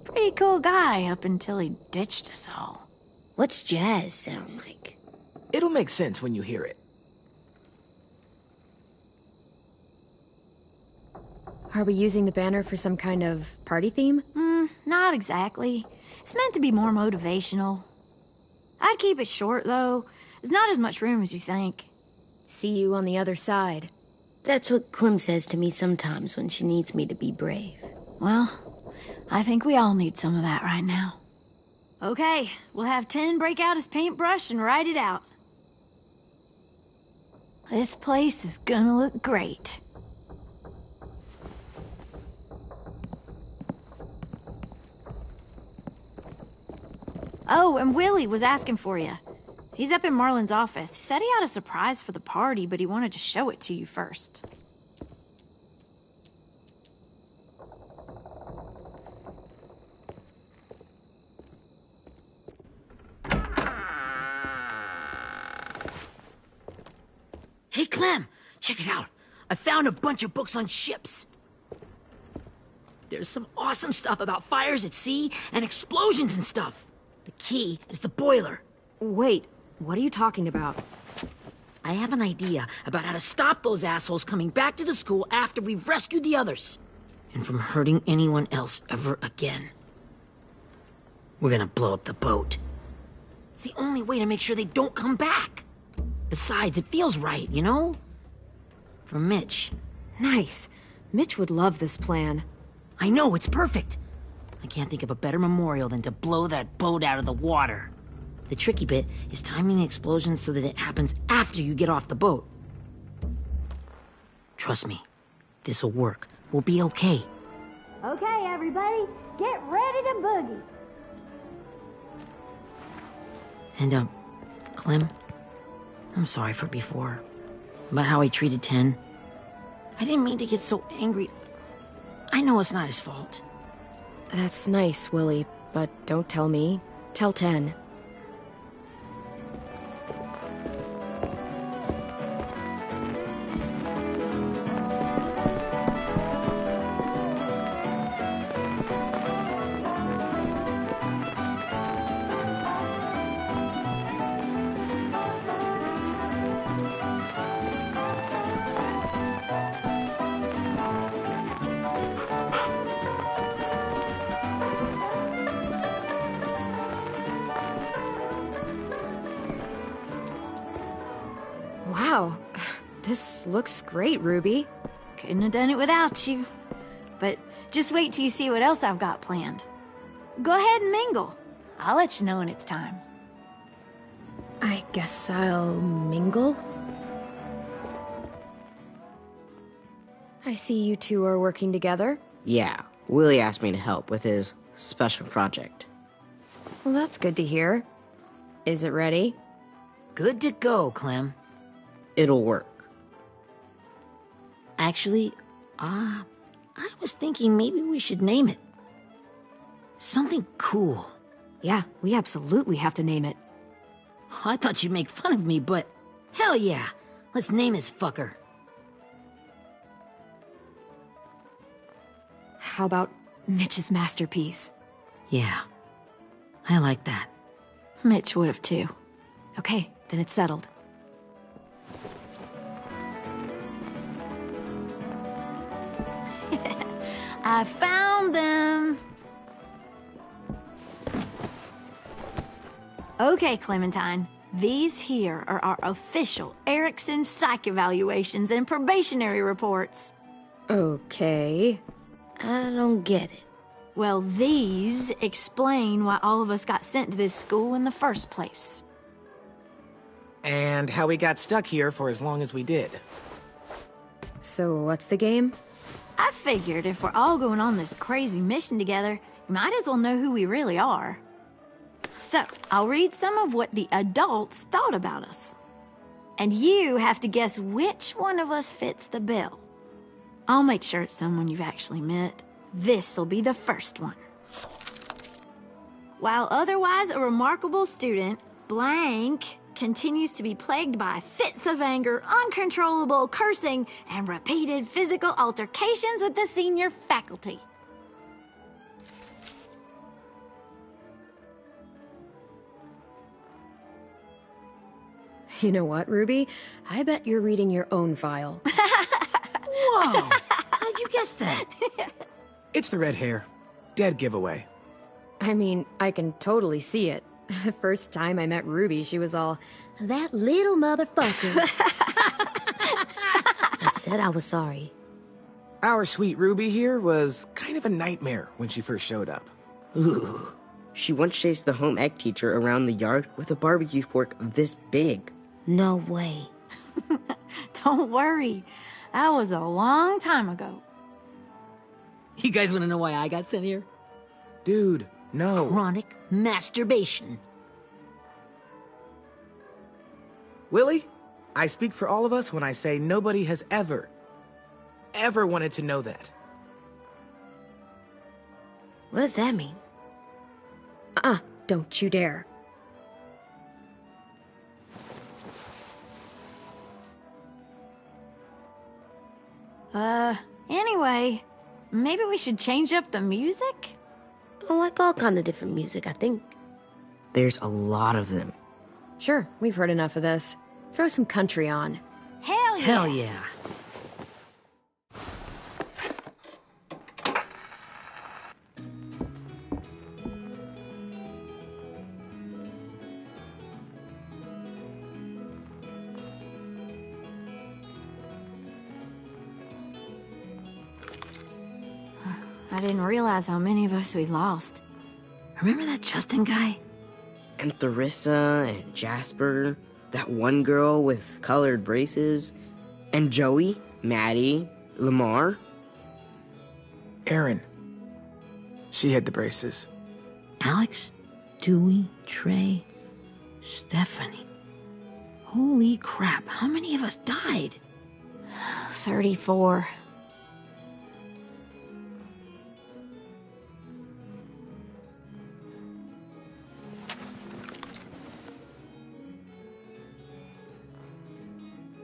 Pretty cool guy up until he ditched us all. What's jazz sound like? It'll make sense when you hear it. Are we using the banner for some kind of party theme? Not exactly. It's meant to be more motivational. I'd keep it short, though. There's not as much room as you think. See you on the other side. That's what Clem says to me sometimes when she needs me to be brave. Well, I think we all need some of that right now. Okay, we'll have 10 break out his paintbrush and write it out. This place is gonna look great. Oh, and Willie was asking for you. He's up in Marlin's office. He said he had a surprise for the party, but he wanted to show it to you first. Hey, Clem, check it out. I found a bunch of books on ships. There's some awesome stuff about fires at sea and explosions and stuff. The key is the boiler. Wait, what are you talking about? I have an idea about how to stop those assholes coming back to the school after we've rescued the others. And from hurting anyone else ever again. We're gonna blow up the boat. It's the only way to make sure they don't come back. Besides, it feels right, you know? For Mitch. Nice. Mitch would love this plan. I know, it's perfect. I can't think of a better memorial than to blow that boat out of the water. The tricky bit is timing the explosion so that it happens after you get off the boat. Trust me, this'll work. We'll be okay. Okay, everybody, get ready to boogie. And, Clem, I'm sorry for before. About how I treated Ten. I didn't mean to get so angry. I know it's not his fault. That's nice, Willie, but don't tell me. Tell Ten. This looks great, Ruby. Couldn't have done it without you. But just wait till you see what else I've got planned. Go ahead and mingle. I'll let you know when it's time. I guess I'll mingle? I see you two are working together. Yeah, Willie asked me to help with his special project. Well, that's good to hear. Is it ready? Good to go, Clem. It'll work. Actually, I was thinking maybe we should name it. Something cool. Yeah, we absolutely have to name it. I thought you'd make fun of me, but hell yeah. Let's name this fucker. How about Mitch's masterpiece? Yeah, I like that. Mitch would have too. Okay, then it's settled. I found them! Okay, Clementine. These here are our official Erickson psych evaluations and probationary reports. Okay. I don't get it. Well, these explain why all of us got sent to this school in the first place. And how we got stuck here for as long as we did. So what's the game? I figured if we're all going on this crazy mission together, you might as well know who we really are. So, I'll read some of what the adults thought about us. And you have to guess which one of us fits the bill. I'll make sure it's someone you've actually met. This'll be the first one. While otherwise a remarkable student, blank continues to be plagued by fits of anger, uncontrollable cursing, and repeated physical altercations with the senior faculty. You know what, Ruby? I bet you're reading your own file. Whoa! How'd you guess that? It's the red hair. Dead giveaway. I mean, I can totally see it. The first time I met Ruby, she was all, "That little motherfucker." I said I was sorry. Our sweet Ruby here was kind of a nightmare when she first showed up. Ooh. She once chased the home ec teacher around the yard with a barbecue fork this big. No way. Don't worry. That was a long time ago. You guys want to know why I got sent here? Dude, no. Chronic masturbation. Willie, I speak for all of us when I say nobody has ever wanted to know that. What does that mean? Don't you dare. Anyway, maybe we should change up the music? I like all kind of different music, I think. There's a lot of them. Sure, we've heard enough of this. Throw some country on. Hell yeah! Hell yeah. I didn't realize how many of us we'd lost. Remember that Justin guy? And Theresa and Jasper, that one girl with colored braces, and Joey, Maddie, Lamar. Erin. She had the braces. Alex, Dewey, Trey, Stephanie. Holy crap, how many of us died? 34.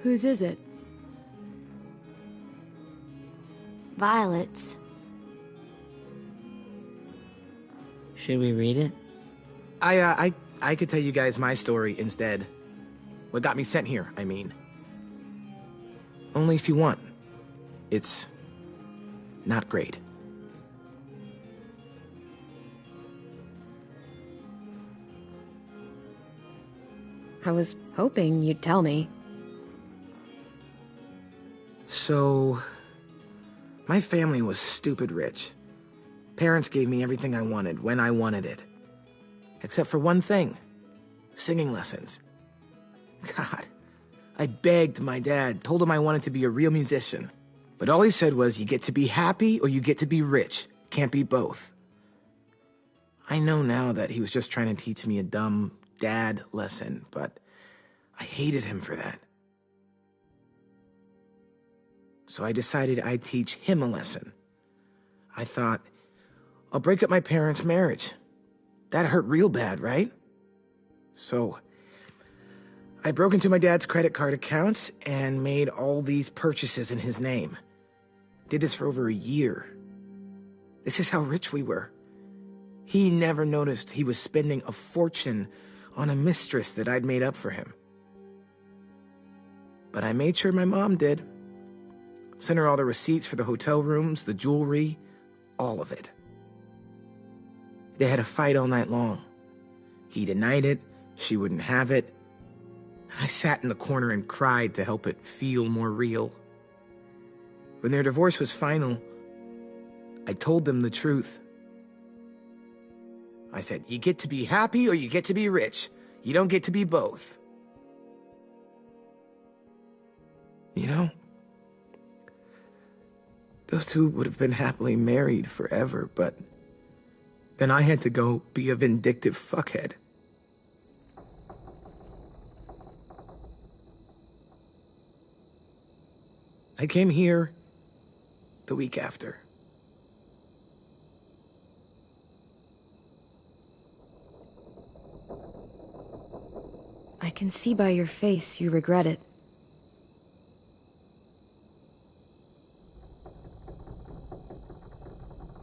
Whose is it? Violet's. Should we read it? I could tell you guys my story instead. What got me sent here, I mean. Only if you want. It's not great. I was hoping you'd tell me. So, my family was stupid rich. Parents gave me everything I wanted when I wanted it. Except for one thing. Singing lessons. God, I begged my dad, told him I wanted to be a real musician. But all he said was, you get to be happy or you get to be rich. Can't be both. I know now that he was just trying to teach me a dumb dad lesson, but I hated him for that. So I decided I'd teach him a lesson. I thought, I'll break up my parents' marriage. That hurt real bad, right? So I broke into my dad's credit card accounts and made all these purchases in his name. Did this for over a year. This is how rich we were. He never noticed he was spending a fortune on a mistress that I'd made up for him. But I made sure my mom did. Sent her all the receipts for the hotel rooms, the jewelry, all of it. They had a fight all night long. He denied it, she wouldn't have it. I sat in the corner and cried to help it feel more real. When their divorce was final, I told them the truth. I said, you get to be happy or you get to be rich. You don't get to be both. You know, those two would have been happily married forever, but then I had to go be a vindictive fuckhead. I came here the week after. I can see by your face you regret it.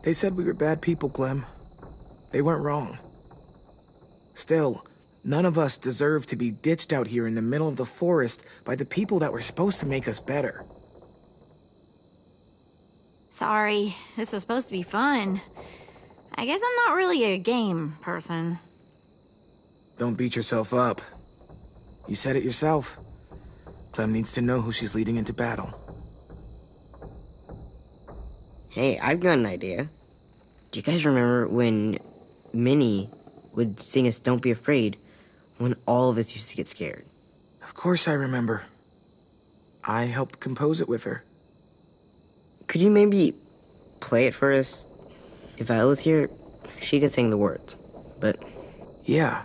They said we were bad people, Clem. They weren't wrong. Still, none of us deserve to be ditched out here in the middle of the forest by the people that were supposed to make us better. Sorry, this was supposed to be fun. I guess I'm not really a game person. Don't beat yourself up. You said it yourself. Clem needs to know who she's leading into battle. Hey, I've got an idea. Do you guys remember when Minnie would sing us Don't Be Afraid when all of us used to get scared? Of course I remember. I helped compose it with her. Could you maybe play it for us? If I was here, she could sing the words, but... Yeah,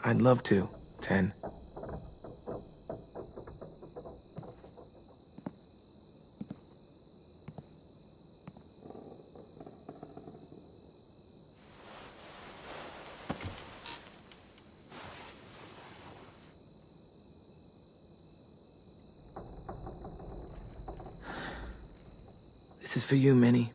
I'd love to, Ten. This is for you, Minnie.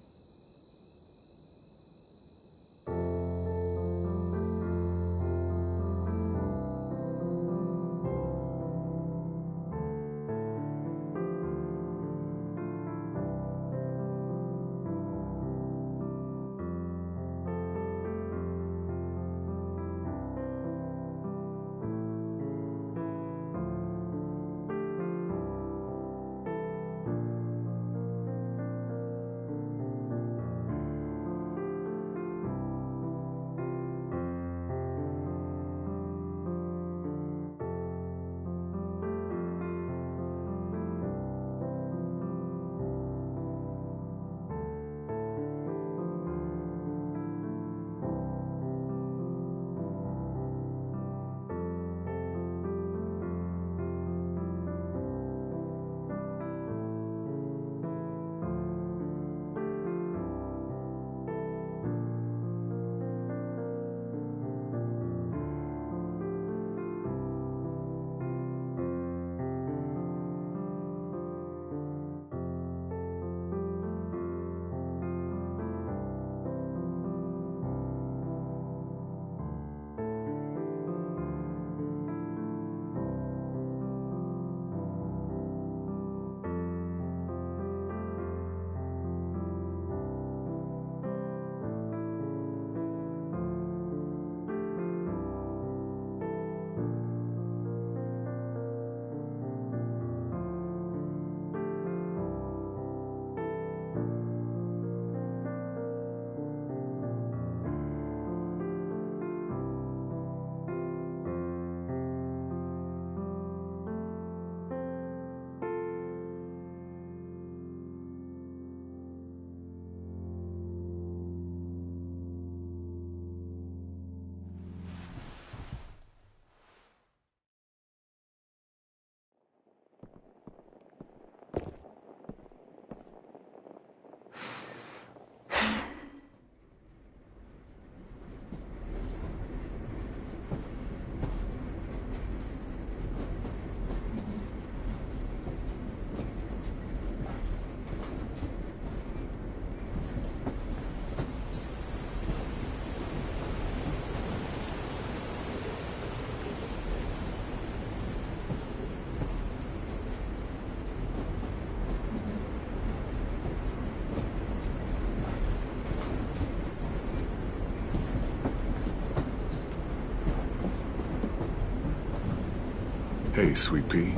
Hey, Sweet Pea.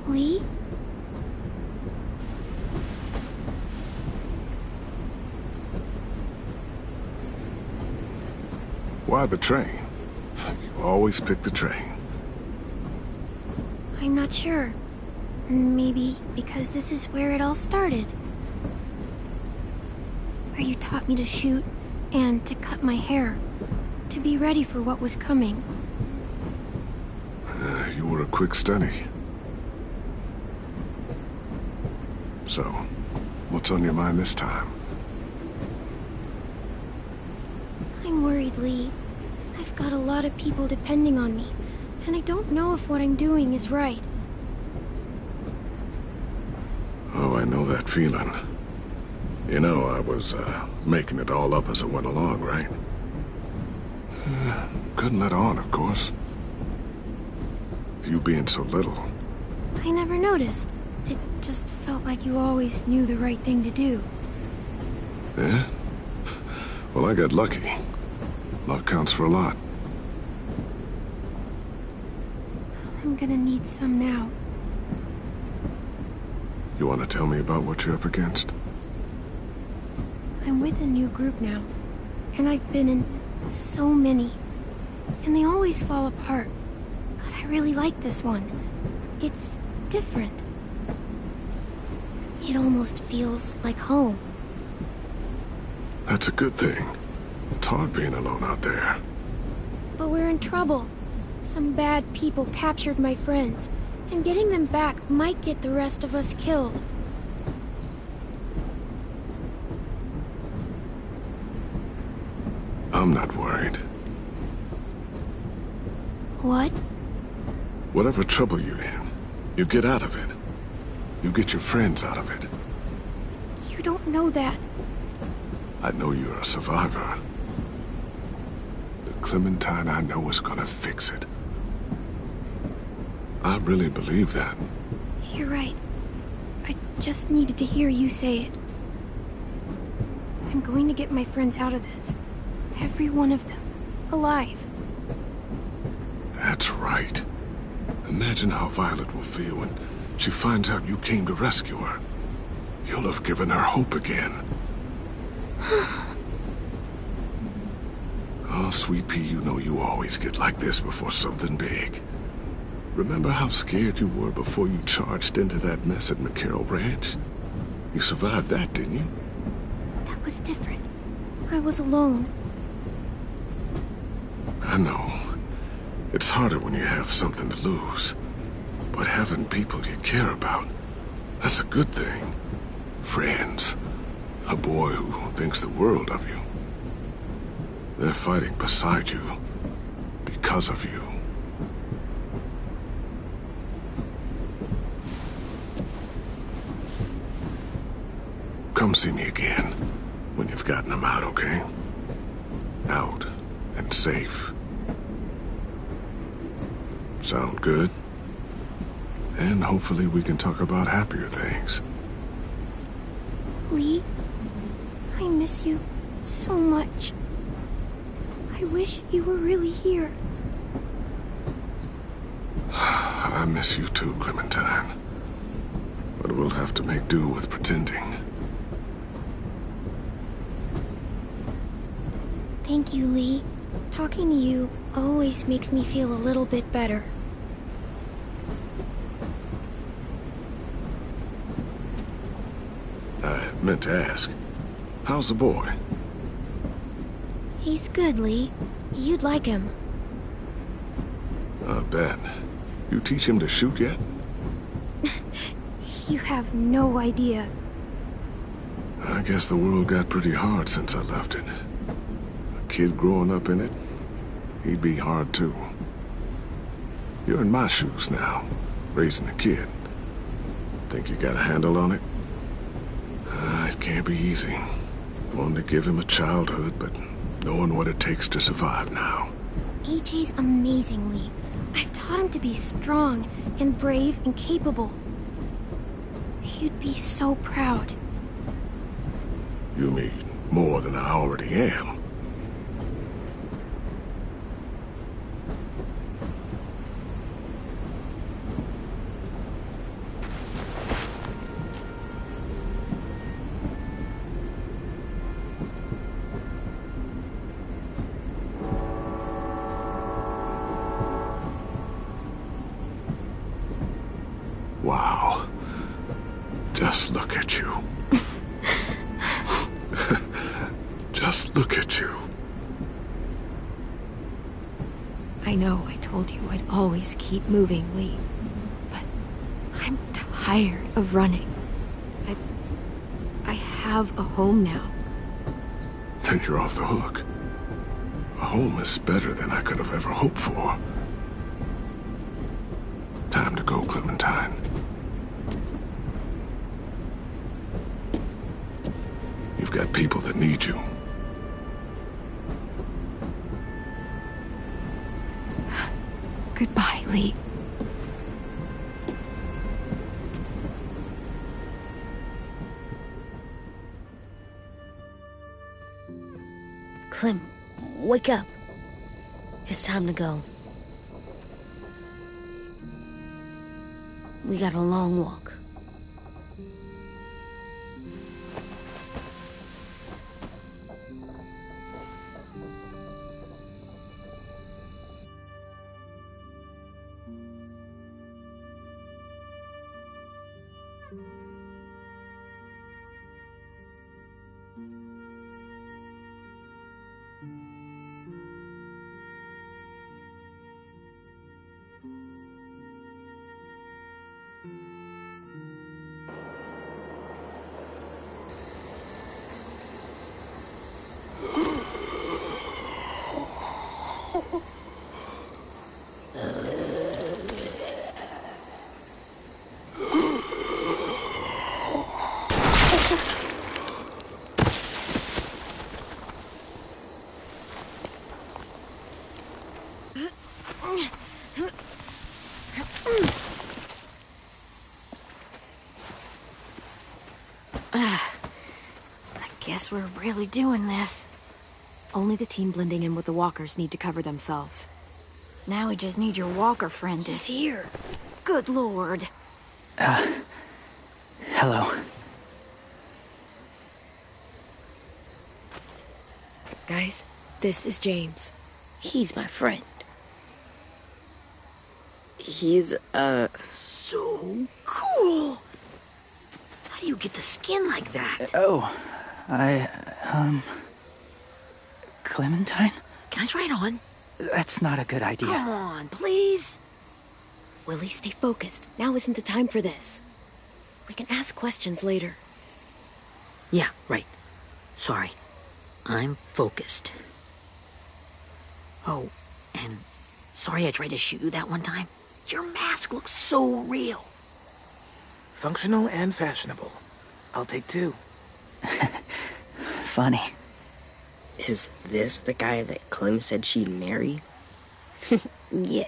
Lee? Why the train? You always pick the train. I'm not sure. Maybe because this is where it all started. Where you taught me to shoot and to cut my hair. To be ready for what was coming. You were a quick study. So, what's on your mind this time? I'm worried, Lee. I've got a lot of people depending on me, and I don't know if what I'm doing is right. Oh, I know that feeling. You know, I was, making it all up as I went along, right? Couldn't let on, of course. With you being so little. I never noticed. It just felt like you always knew the right thing to do. Yeah? Well, I got lucky. Luck counts for a lot. I'm gonna need some now. You want to tell me about what you're up against? I'm with a new group now, and I've been in so many, and they always fall apart. But I really like this one. It's different. It almost feels like home. That's a good thing. It's hard being alone out there. But we're in trouble. Some bad people captured my friends, and getting them back might get the rest of us killed. I'm not worried. What? Whatever trouble you're in, you get out of it. You get your friends out of it. You don't know that. I know you're a survivor. The Clementine I know is gonna fix it. I really believe that. You're right. I just needed to hear you say it. I'm going to get my friends out of this. Every one of them. Alive. That's right. Imagine how Violet will feel when she finds out you came to rescue her. You'll have given her hope again. Oh, Sweet Pea, you know you always get like this before something big. Remember how scared you were before you charged into that mess at McCarroll Ranch? You survived that, didn't you? That was different. I was alone. I know. It's harder when you have something to lose. But having people you care about, that's a good thing. Friends. A boy who thinks the world of you. They're fighting beside you. Because of you. Come see me again. When you've gotten them out, okay? Out. And safe. Sound good? And hopefully we can talk about happier things. Lee, I miss you so much. I wish you were really here. I miss you too, Clementine. But we'll have to make do with pretending. Thank you, Lee. Talking to you always makes me feel a little bit better. I meant to ask, how's the boy? He's good, Lee. You'd like him. I bet. You teach him to shoot yet? You have no idea. I guess the world got pretty hard since I left it. A kid growing up in it, he'd be hard too. You're in my shoes now, raising a kid. Think you got a handle on it? It can't be easy. Wanting to give him a childhood, but knowing what it takes to survive now. AJ's amazing, Lee. I've taught him to be strong and brave and capable. He'd be so proud. You mean more than I already am? Just look at you. I know I told you I'd always keep moving, Lee. But I'm tired of running. I have a home now. Then you're off the hook. A home is better than I could have ever hoped for. Time to go, Clementine. You've got people that need you. Goodbye, Lee. Clem, wake up. It's time to go. We got a long walk. Guess we're really doing this. Only the team blending in with the walkers need to cover themselves. Now we just need your walker friend to... He's here. Good lord. Hello. Guys, this is James. He's my friend. He's, So cool! How do you get the skin like that? Clementine? Can I try it on? That's not a good idea. Come on, please. Willie, stay focused. Now isn't the time for this. We can ask questions later. Yeah, right. Sorry. I'm focused. Oh, and sorry I tried to shoot you that one time. Your mask looks so real. Functional and fashionable. I'll take two. Funny. is this the guy that Clem said she'd marry? Yeah.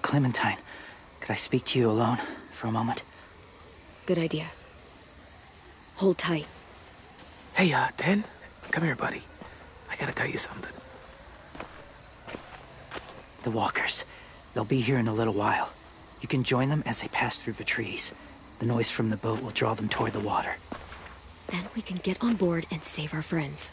Clementine, could I speak to you alone for a moment? Good idea. Hold tight. Hey, Dan, come here, buddy. I gotta tell you something. The walkers. They'll be here in a little while. You can join them as they pass through the trees. The noise from the boat will draw them toward the water. Then we can get on board and save our friends.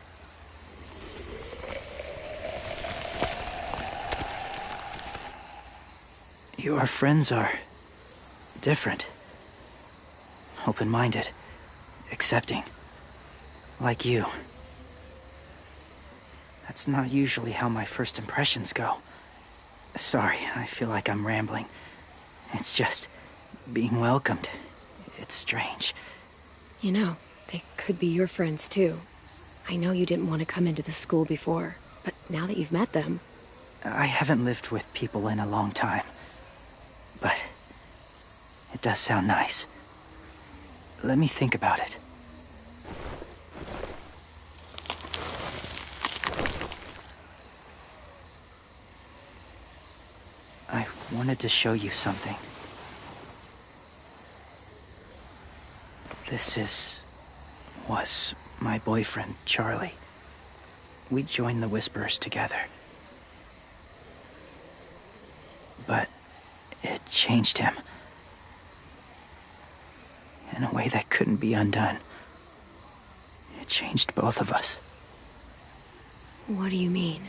Your friends are different. Open-minded. Accepting. Like you. That's not usually how my first impressions go. Sorry, I feel like I'm rambling. It's just being welcomed. It's strange. You know, they could be your friends too. I know you didn't want to come into the school before, but now that you've met them... I haven't lived with people in a long time. But it does sound nice. Let me think about it. I wanted to show you something. This was my boyfriend, Charlie. We joined the Whisperers together. But it changed him. In a way that couldn't be undone. It changed both of us. What do you mean?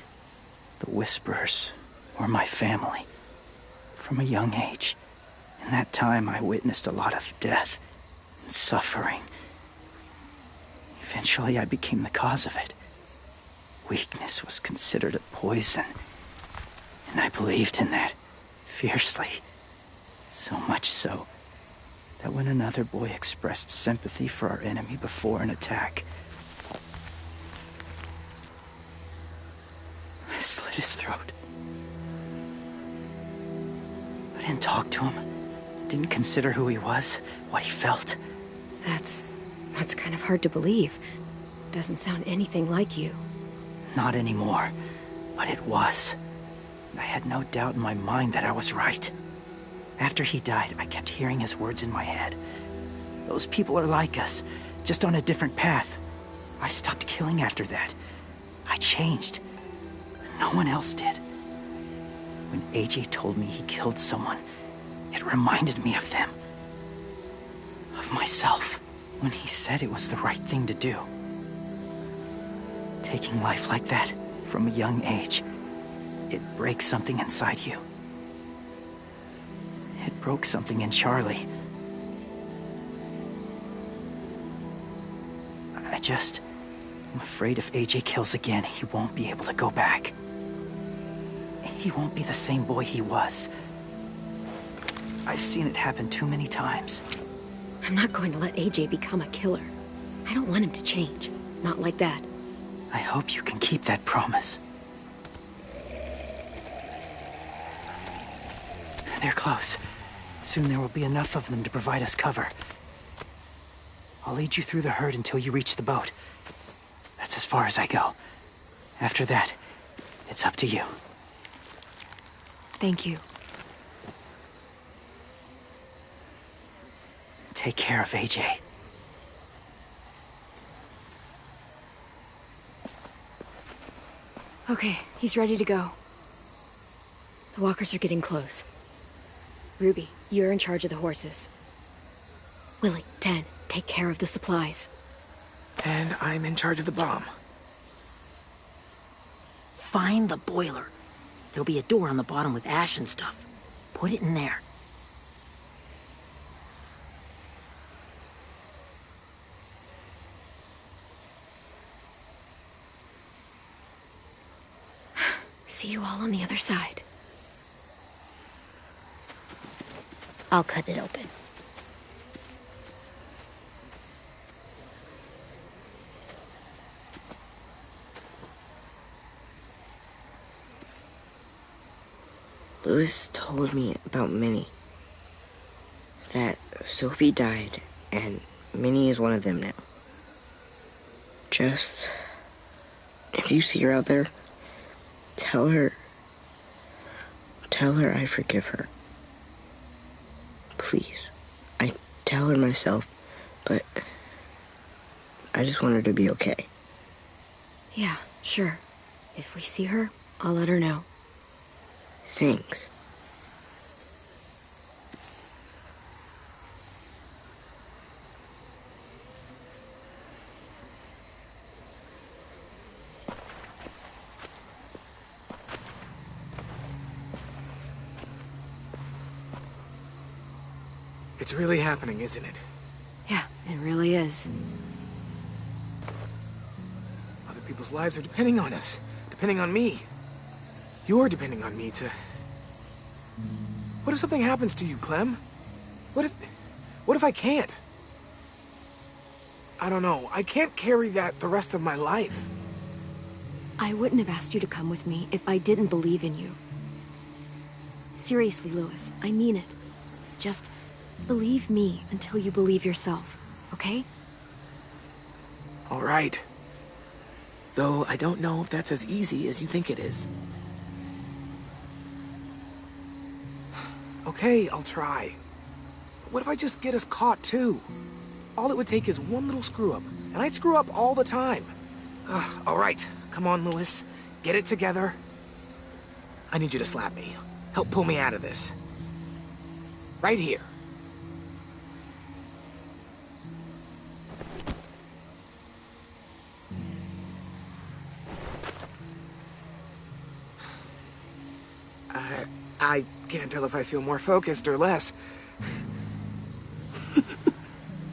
The Whisperers were my family. From a young age. In that time, I witnessed a lot of death and suffering. If Eventually, I became the cause of it. Weakness was considered a poison, and I believed in that fiercely. So much so that when another boy expressed sympathy for our enemy before an attack, I slit his throat. I didn't talk to him. Didn't consider who he was, what he felt. That's kind of hard to believe. Doesn't sound anything like you. Not anymore, but it was. I had no doubt in my mind that I was right. After he died, I kept hearing his words in my head. Those people are like us, just on a different path. I stopped killing after that. I changed. No one else did. When AJ told me he killed someone, it reminded me of them. Of myself. When he said it was the right thing to do. Taking life like that, from a young age, it breaks something inside you. It broke something in Charlie. I'm afraid if AJ kills again, he won't be able to go back. He won't be the same boy he was. I've seen it happen too many times. I'm not going to let AJ become a killer. I don't want him to change. Not like that. I hope you can keep that promise. They're close. Soon there will be enough of them to provide us cover. I'll lead you through the herd until you reach the boat. That's as far as I go. After that, it's up to you. Thank you. Take care of AJ. Okay, he's ready to go. The walkers are getting close. Ruby, you're in charge of the horses. Willie, Ted, take care of the supplies. And I'm in charge of the bomb. Find the boiler. There'll be a door on the bottom with ash and stuff. Put it in there. See you all on the other side. I'll cut it open. Louis told me about Minnie. That Sophie died, and Minnie is one of them now. Just... if you see her out there, tell her I forgive her. Please. I tell her myself, but I just want her to be okay. Yeah, sure. If we see her, I'll let her know. Thanks. It's really happening, isn't it? Yeah, it really is. Other people's lives are depending on us. Depending on me. You're depending on me to... What if something happens to you, Clem? What if I can't? I don't know. I can't carry that the rest of my life. I wouldn't have asked you to come with me if I didn't believe in you. Seriously, Louis, I mean it. Just believe me until you believe yourself, okay? All right. Though I don't know if that's as easy as you think it is. Okay, I'll try. What if I just get us caught, too? All it would take is one little screw-up, and I'd screw up all the time. All right, come on, Louis. Get it together. I need you to slap me. Help pull me out of this. Right here. I can't tell if I feel more focused or less.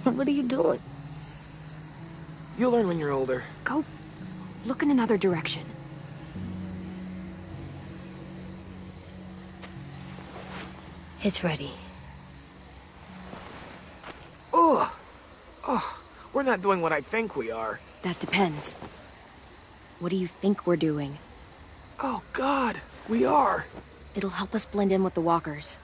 What are you doing? You'll learn when you're older. Go look in another direction. It's ready. Ugh! Oh, we're not doing what I think we are. That depends. What do you think we're doing? Oh, God, we are. It'll help us blend in with the walkers.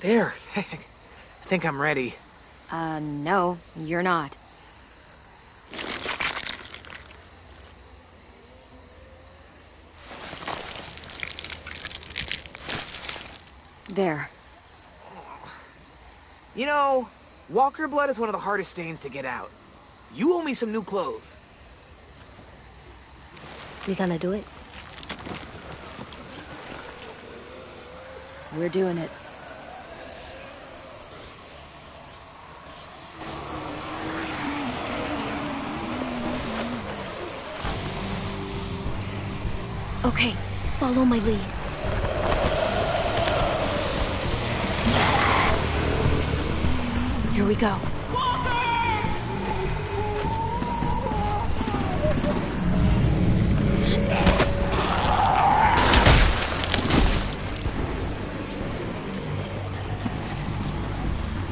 There. I think I'm ready. No, you're not. There. You know, walker blood is one of the hardest stains to get out. You owe me some new clothes. We gonna do it? We're doing it. Okay, follow my lead. Here we go.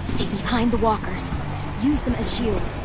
Stay behind the walkers. Use them as shields.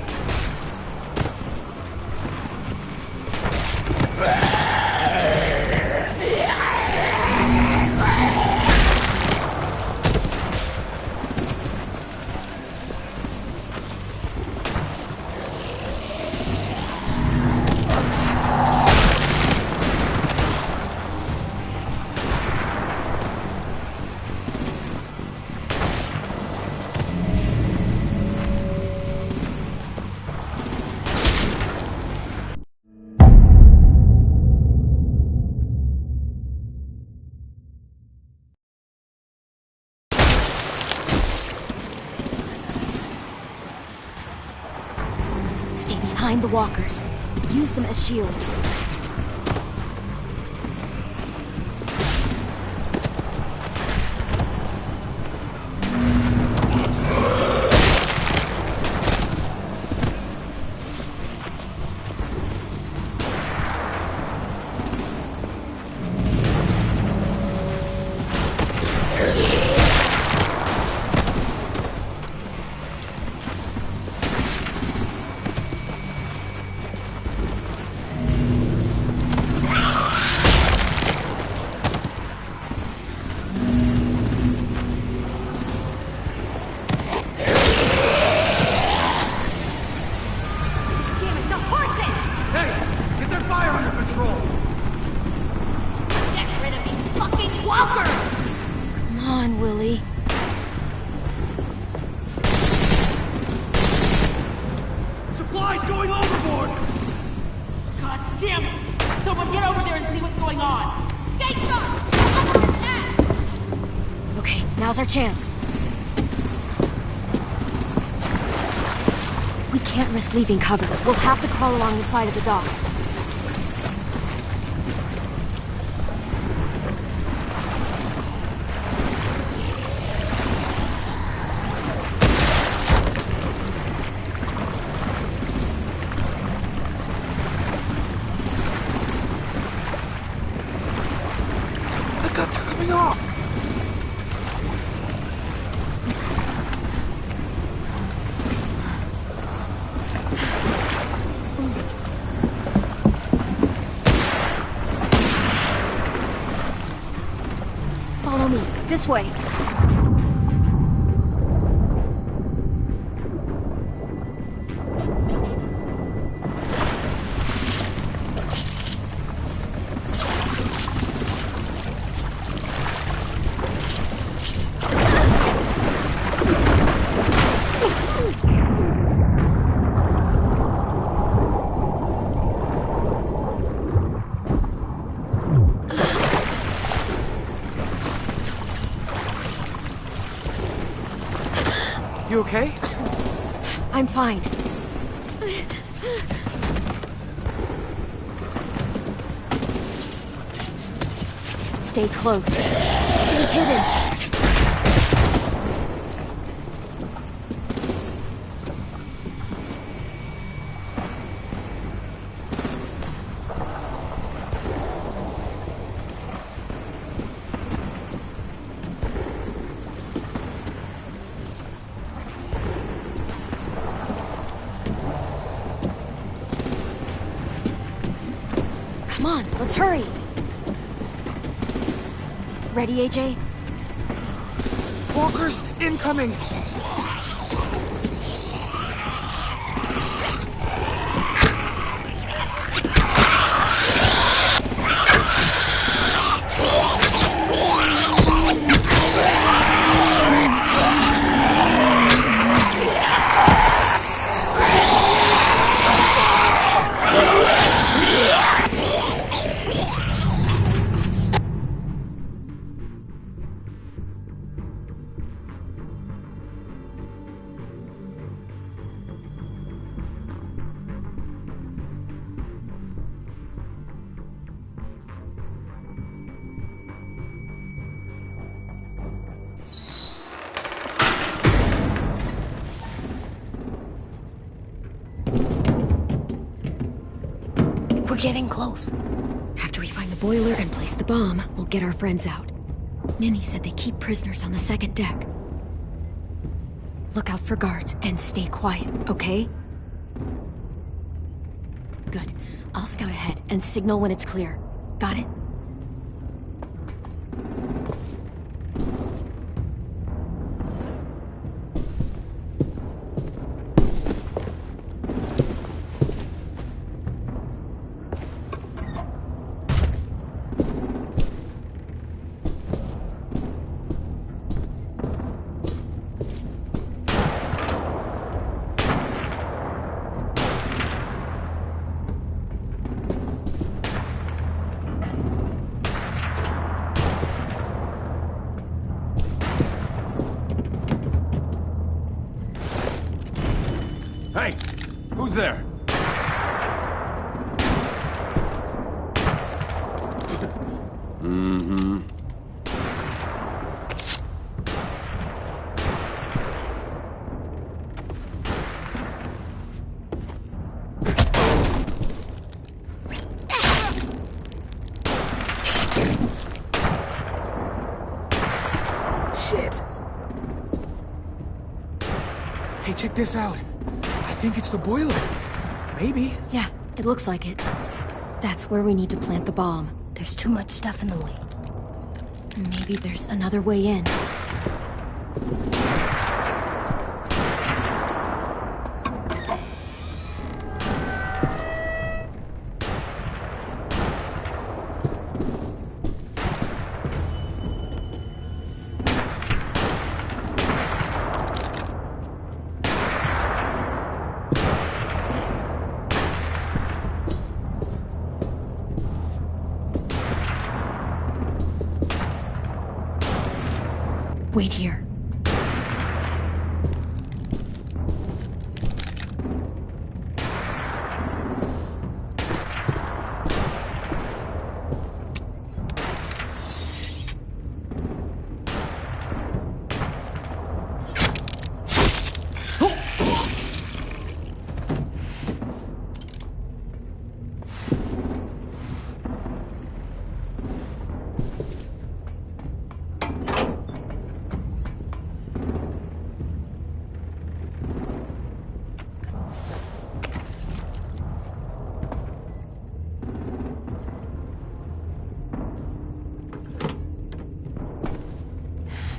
Stay behind the walkers. Use them as shields. Supplies going overboard! God damn it! Someone get over there and see what's going on! Stay sharp! Okay, now's our chance. We can't risk leaving cover. We'll have to crawl along the side of the dock. The guts are coming off! Follow me. This way. You okay? I'm fine. Stay close. Stay hidden. Come on, let's hurry. Ready, AJ? Walkers incoming! We're getting close. After we find the boiler and place the bomb, we'll get our friends out. Minnie said they keep prisoners on the second deck. Look out for guards and stay quiet, okay? Good. I'll scout ahead and signal when it's clear. Got it? Hey! Who's there? Mm-hmm. Shit! Hey, check this out. I think it's the boiler. Maybe. Yeah, it looks like it. That's where we need to plant the bomb. There's too much stuff in the way. Maybe there's another way in. Wait here.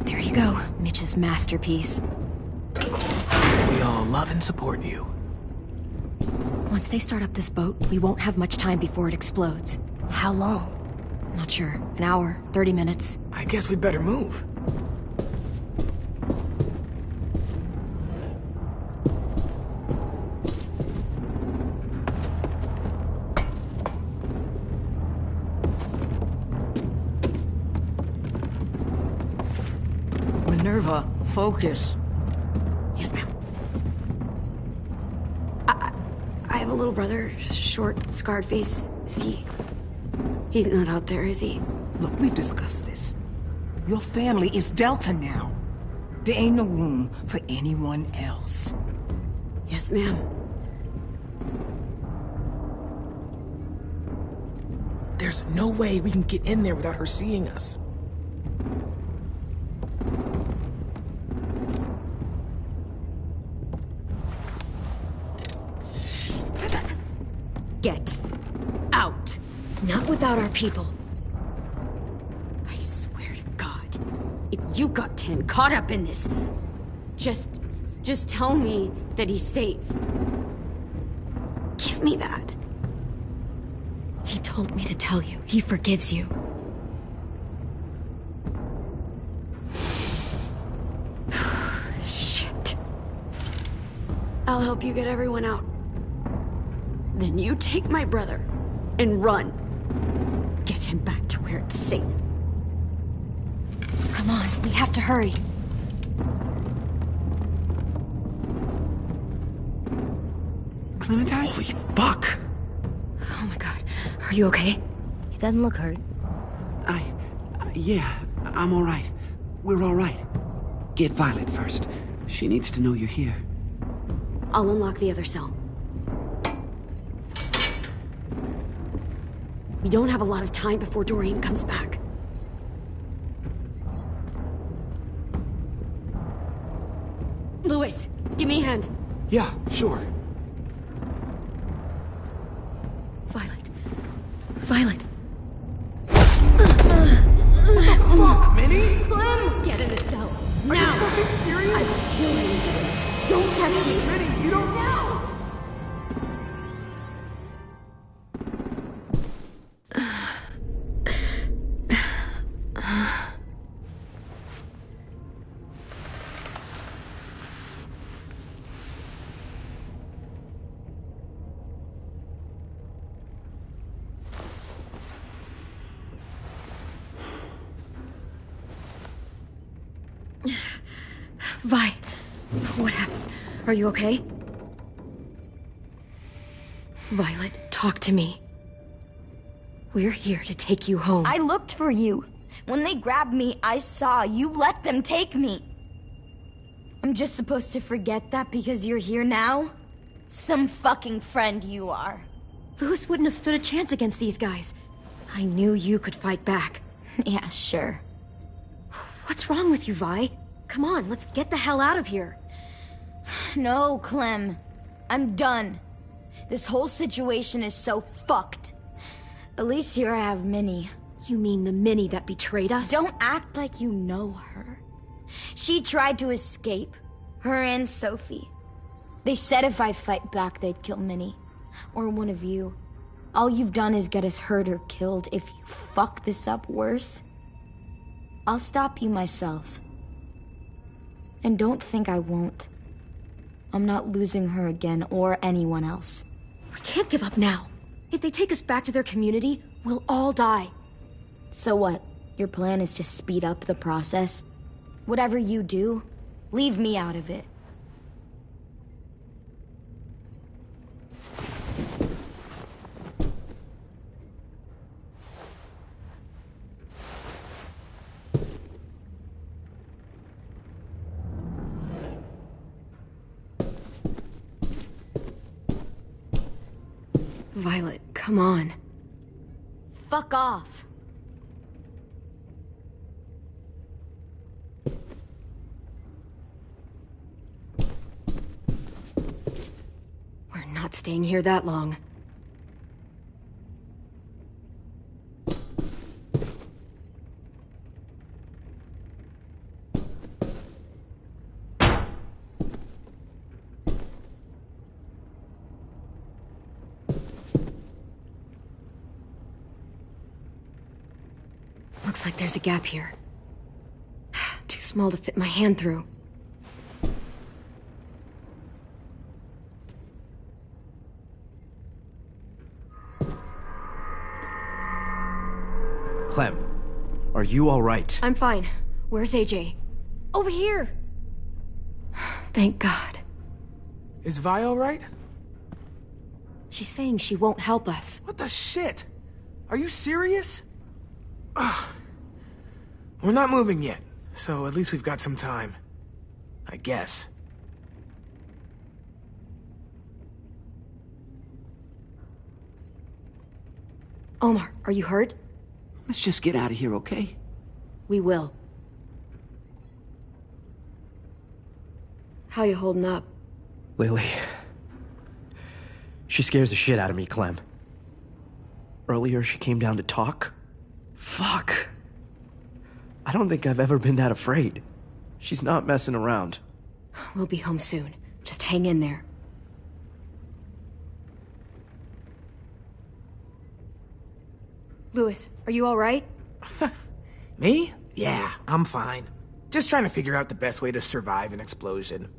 There you go, Mitch's masterpiece. We all love and support you. Once they start up this boat, we won't have much time before it explodes. How long? Not sure. An hour, 30 minutes. I guess we'd better move. Minerva, focus. Yes, ma'am. have a little brother, short, scarred face. He's not out there, is he? Look, we've discussed this. Your family is Delta now. There ain't no room for anyone else. Yes, ma'am. There's no way we can get in there without her seeing us. Get out. Not without our people. I swear to God, if you got 10 caught up in this, just tell me that he's safe. Give me that. He told me to tell you. He forgives you. Shit. I'll help you get everyone out. Then you take my brother and run. Get him back to where it's safe. Come on, we have to hurry. Clementine? Holy fuck! Oh my god. Are you okay? He doesn't look hurt. Yeah, I'm all right. We're all right. Get Violet first. She needs to know you're here. I'll unlock the other cell. We don't have a lot of time before Dorian comes back. Louis, give me a hand. Yeah, sure. Violet. What the fuck, Minnie? Clem! Get in the cell. Now! Are you fucking serious? I will kill you. Don't touch me, Minnie! You don't know! Vi, what happened? Are you okay? Violet, talk to me. We're here to take you home. I looked for you. When they grabbed me, I saw you let them take me. I'm just supposed to forget that because you're here now? Some fucking friend you are. Louis wouldn't have stood a chance against these guys. I knew you could fight back. Yeah, sure. What's wrong with you, Vi? Come on, let's get the hell out of here. No, Clem. I'm done. This whole situation is so fucked. At least here I have Minnie. You mean the Minnie that betrayed us? Don't act like you know her. She tried to escape. Her and Sophie. They said if I fight back, they'd kill Minnie. Or one of you. All you've done is get us hurt or killed. If you fuck this up worse, I'll stop you myself. And don't think I won't. I'm not losing her again, or anyone else. We can't give up now. If they take us back to their community, we'll all die. So what? Your plan is to speed up the process? Whatever you do, leave me out of it. Violet, come on. Fuck off. We're not staying here that long. Looks like there's a gap here. Too small to fit my hand through. Clem, are you all right? I'm fine. Where's AJ? Over here! Thank God. Is Vi all right? She's saying she won't help us. What the shit? Are you serious? We're not moving yet, so at least we've got some time. I guess. Omar, are you hurt? Let's just get out of here, okay? We will. How you holding up? Lily. She scares the shit out of me, Clem. Earlier, she came down to talk. Fuck. I don't think I've ever been that afraid. She's not messing around. We'll be home soon. Just hang in there. Louis, are you all right? Me? Yeah, I'm fine. Just trying to figure out the best way to survive an explosion.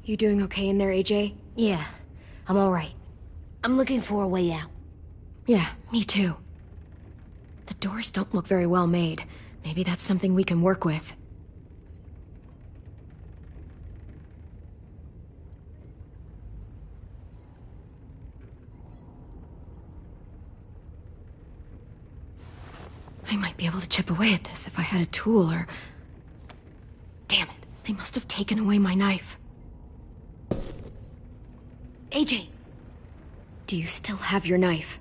You doing okay in there, AJ? Yeah, I'm all right. I'm looking for a way out. Yeah, me too. The doors don't look very well made. Maybe that's something we can work with. I might be able to chip away at this if I had a tool or... Damn it, they must have taken away my knife. AJ! Do you still have your knife?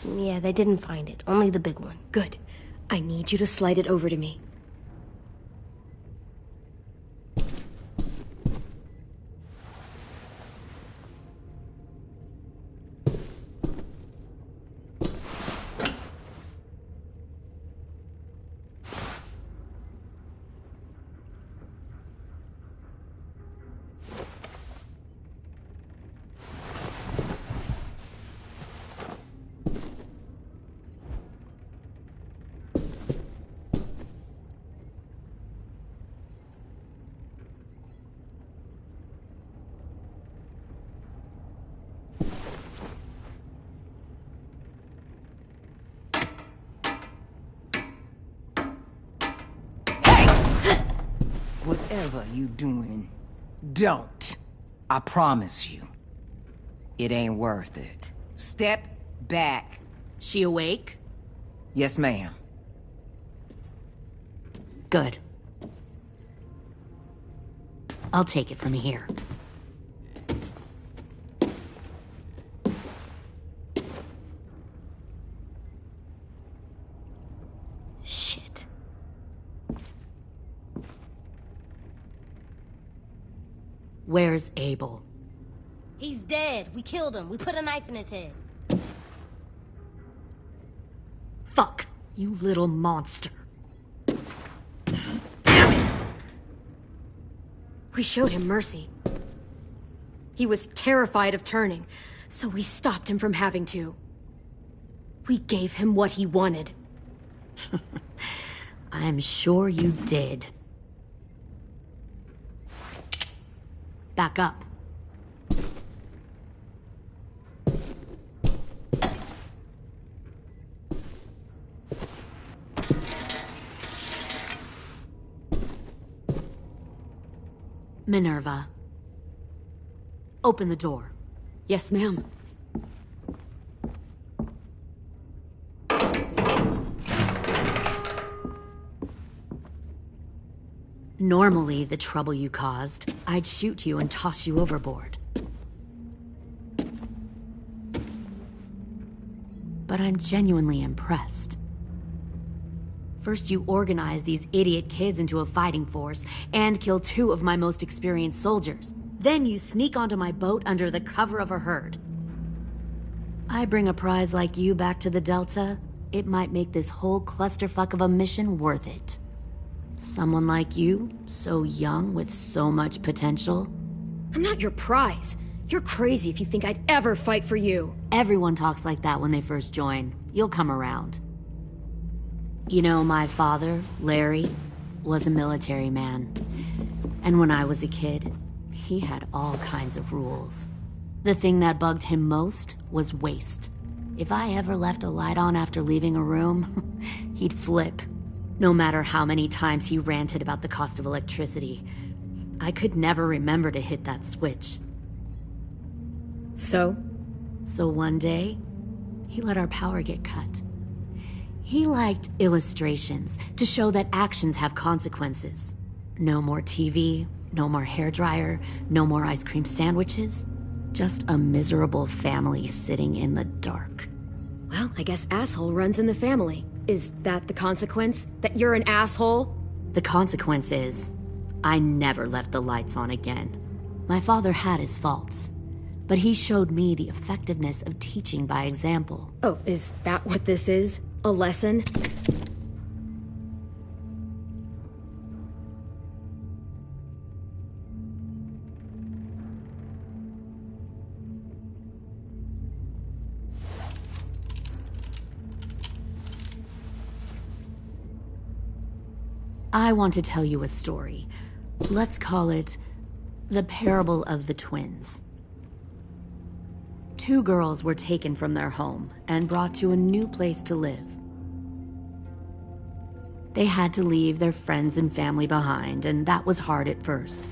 Yeah, they didn't find it. Only the big one. Good. I need you to slide it over to me. Whatever you doing, don't. I promise you. It ain't worth it. Step back. She awake? Yes, ma'am. Good. I'll take it from here. Shit. Where's Abel? He's dead. We killed him. We put a knife in his head. Fuck, you little monster. We showed him mercy. He was terrified of turning, so we stopped him from having to. We gave him what he wanted. I'm sure you did. Back up. Minerva. Open the door. Yes, ma'am. Normally, the trouble you caused, I'd shoot you and toss you overboard. But I'm genuinely impressed. First, you organize these idiot kids into a fighting force and kill 2 of my most experienced soldiers. Then you sneak onto my boat under the cover of a herd. I bring a prize like you back to the Delta, it might make this whole clusterfuck of a mission worth it. Someone like you, so young with so much potential. I'm not your prize. You're crazy if you think I'd ever fight for you. Everyone talks like that when they first join. You'll come around. You know, my father, Larry, was a military man. And when I was a kid, he had all kinds of rules. The thing that bugged him most was waste. If I ever left a light on after leaving a room, he'd flip. No matter how many times he ranted about the cost of electricity. I could never remember to hit that switch. So? So one day, he let our power get cut. He liked illustrations to show that actions have consequences. No more TV, no more hairdryer, no more ice cream sandwiches. Just a miserable family sitting in the dark. Well, I guess asshole runs in the family. Is that the consequence? That you're an asshole? The consequence is, I never left the lights on again. My father had his faults, but he showed me the effectiveness of teaching by example. Oh, is that what this is? A lesson? I want to tell you a story. Let's call it the Parable of the Twins. 2 girls were taken from their home and brought to a new place to live. They had to leave their friends and family behind, and that was hard at first.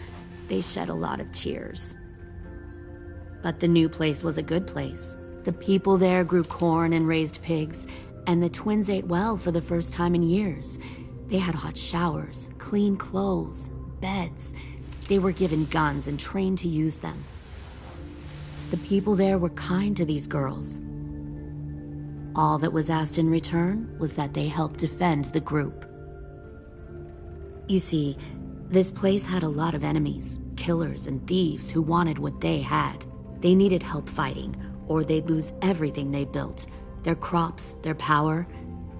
They shed a lot of tears. But the new place was a good place. The people there grew corn and raised pigs, and the twins ate well for the first time in years. They had hot showers, clean clothes, beds. They were given guns and trained to use them. The people there were kind to these girls. All that was asked in return was that they help defend the group. You see, this place had a lot of enemies, killers and thieves who wanted what they had. They needed help fighting, or they'd lose everything they built. Their crops, their power,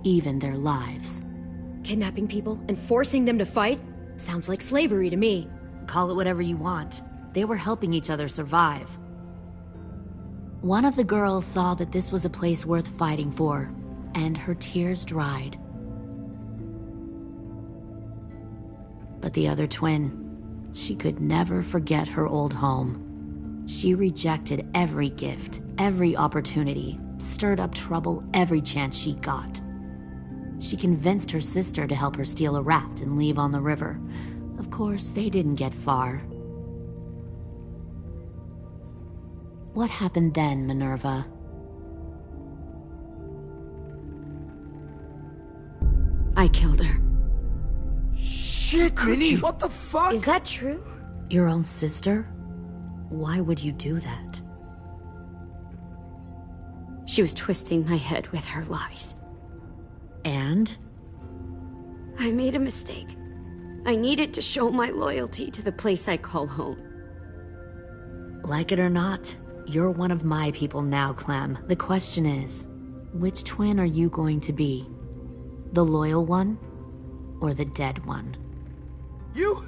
even their lives. Kidnapping people and forcing them to fight? Sounds like slavery to me. Call it whatever you want. They were helping each other survive. One of the girls saw that this was a place worth fighting for, and her tears dried. But the other twin, she could never forget her old home. She rejected every gift, every opportunity, stirred up trouble every chance she got. She convinced her sister to help her steal a raft and leave on the river. Of course, they didn't get far. What happened then, Minerva? I killed her. Shit, Minnie! What the fuck? Is that true? Your own sister? Why would you do that? She was twisting my head with her lies. And? I made a mistake. I needed to show my loyalty to the place I call home. Like it or not, you're one of my people now, Clem. The question is, which twin are you going to be? The loyal one, or the dead one? You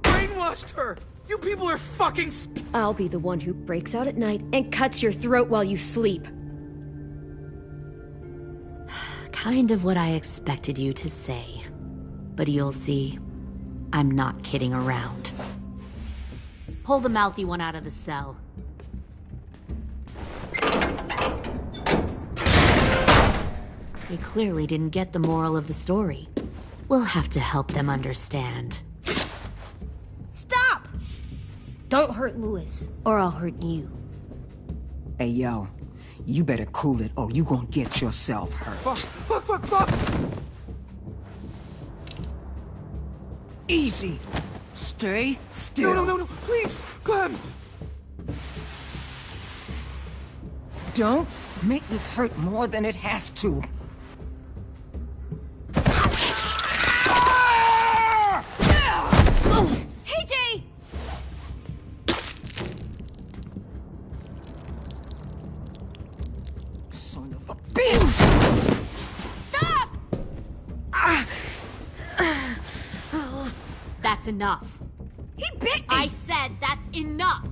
brainwashed her! You people are fucking... I'll be the one who breaks out at night and cuts your throat while you sleep. Kind of what I expected you to say. But you'll see, I'm not kidding around. Pull the mouthy one out of the cell. They clearly didn't get the moral of the story. We'll have to help them understand. Stop! Don't hurt Louis, or I'll hurt you. Hey, yo. You better cool it, or you gonna get yourself hurt. Fuck! Easy. Stay still. No, please, Clem! Don't make this hurt more than it has to. Hey, Jay! Son of a bitch! Stop! That's enough. He bit me! I said that's enough!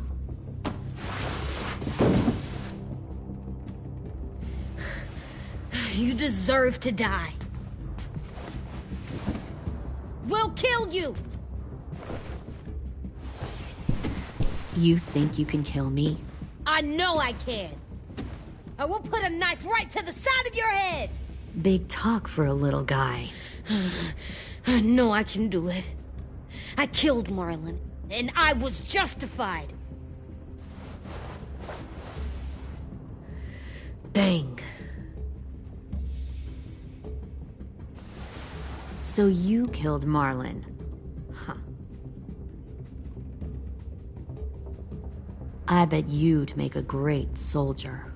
You deserve to die. We'll kill you! You think you can kill me? I know I can. I will put a knife right to the side of your head! Big talk for a little guy. I know I can do it. I killed Marlon, And I was justified. Dang. So you killed Marlon. Huh. I bet you'd make a great soldier.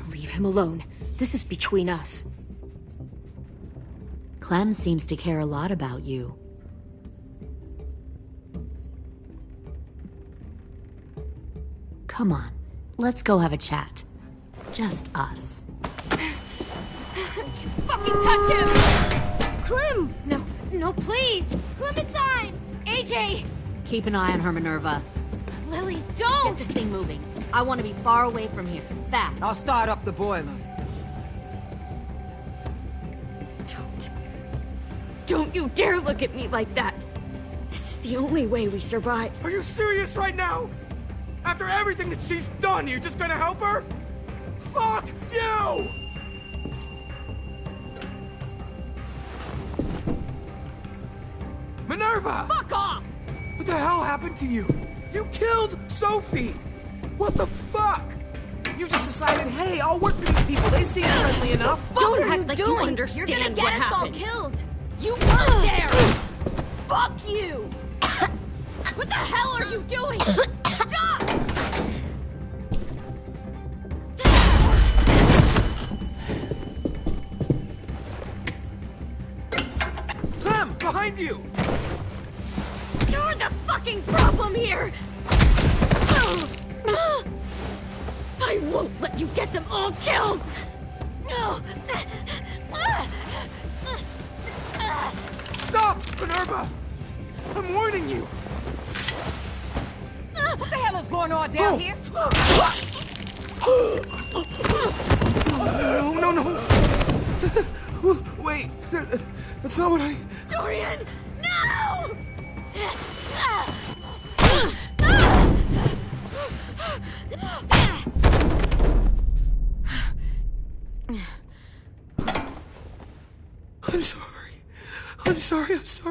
Leave him alone. This is between us. Clem seems to care a lot about you. Come on, let's go have a chat. Just us. Don't you fucking touch him! Clem! No, please! Clementine! AJ! Keep an eye on her, Minerva. Lily, don't! Get this thing moving. I want to be far away from here. Fast. I'll start up the boiler. Don't you dare look at me like that! This is the only way we survive. Are you serious right now? After everything that she's done, you're just gonna help her? Fuck you! Minerva! Fuck off! What the hell happened to you? You killed Sophie! What the fuck? You just decided, hey, I'll work for these people. They seem friendly enough. Don't act like you understand You're gonna get what us happened. all killed! You weren't there! Fuck you! What the hell are you doing? Stop! Clem, behind you! You're the fucking problem here! I won't let you get them all killed! Stop, Minerva! I'm warning you! What the hell is going on down here? No. Wait, that's not what I... Dorian, no!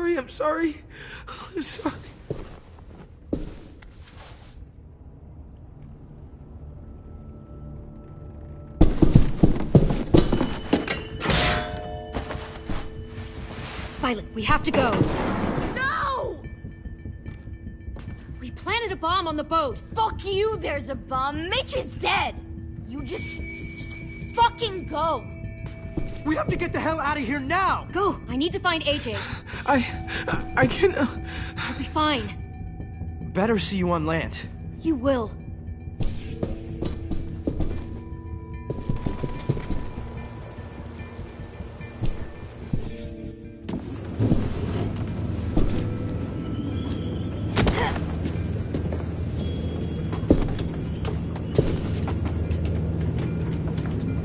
I'm sorry. I'm sorry. Violet, we have to go. No! We planted a bomb on the boat. Fuck you, there's a bomb. Mitch is dead. You just fucking go. We have to get the hell out of here now! Go! I need to find AJ. I can... I'll be fine. Better see you on land. You will.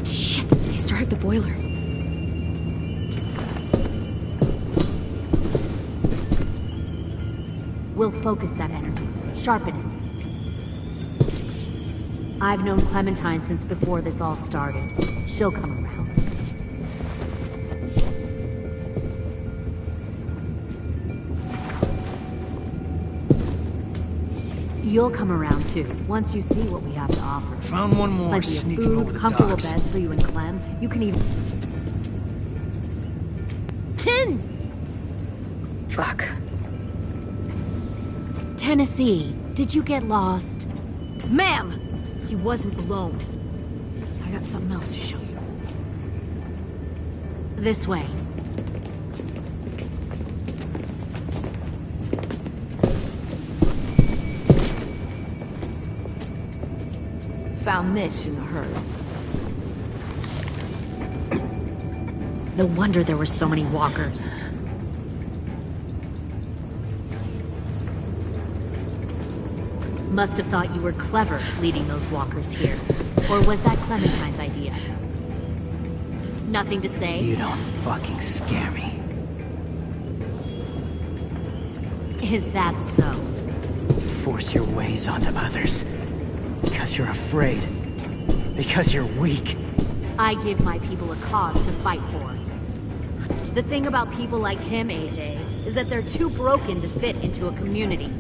Shit, they started the boiler. We'll focus that energy. Sharpen it. I've known Clementine since before this all started. She'll come around. You'll come around too, once you see what we have to offer. Found one more Plenty sneaking of food, over the comfortable docks. beds for you and Clem. You can even... 10! Fuck. Tennessee, did you get lost? Ma'am! He wasn't alone. I got something else to show you. This way. Found this in the herd. No wonder there were so many walkers. Must have thought you were clever leading those walkers here. Or was that Clementine's idea? Nothing to say? You don't fucking scare me. Is that so? Force your ways onto others. Because you're afraid. Because you're weak. I give my people a cause to fight for. The thing about people like him, AJ, is that they're too broken to fit into a community.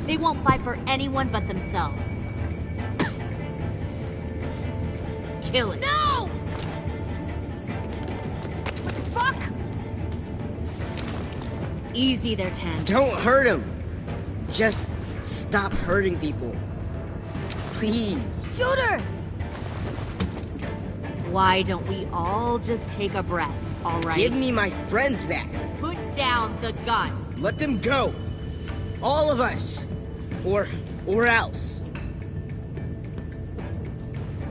They won't fight for anyone but themselves. Kill it. No! What the fuck? Easy there, 10. Don't hurt him. Just stop hurting people. Please. Shoot her! Why don't we all just take a breath, all right? Give me my friends back. Put down the gun. Let them go. All of us. Or else.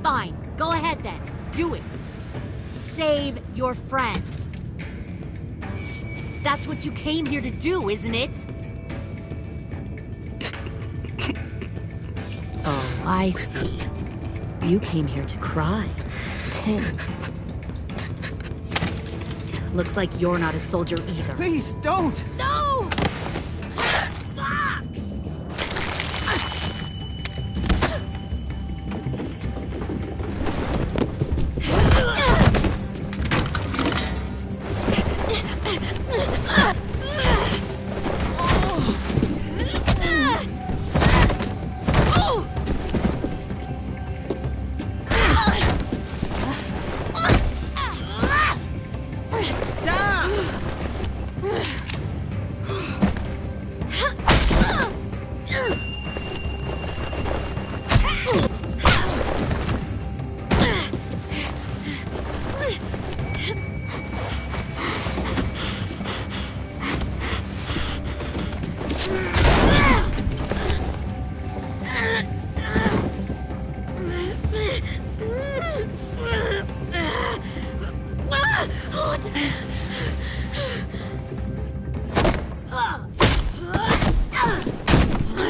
Fine, go ahead then. Do it. Save your friends. That's what you came here to do, isn't it? Oh, I see. You came here to cry. 10. Looks like you're not a soldier either. Please, don't! No!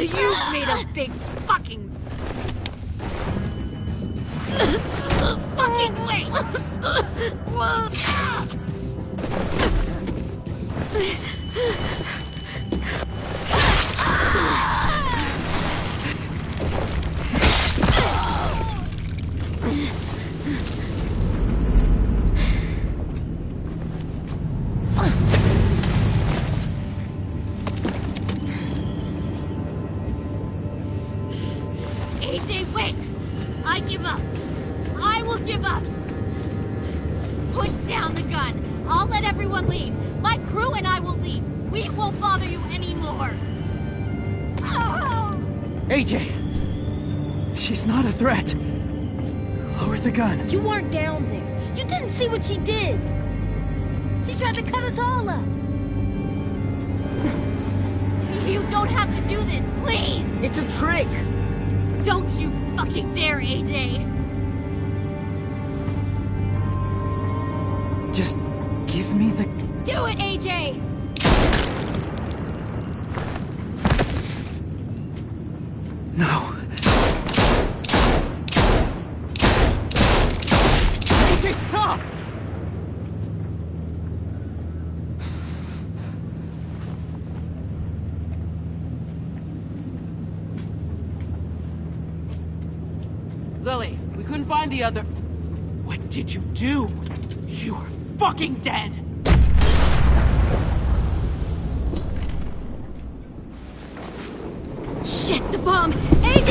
You've made a big fucking wait! AJ, wait! I give up. I will give up. Put down the gun. I'll let everyone leave. My crew and I will leave. We won't bother you anymore. AJ! She's not a threat. Lower the gun. You weren't down there. You didn't see what she did. She tried to cut us all up. You don't have to do this, please! It's a trick! Don't you fucking dare, AJ! Just give me the... Do it, AJ! No. AJ, stop! Lily, we couldn't find the other... What did you do? You are fucking dead! Shit, the bomb! AJ!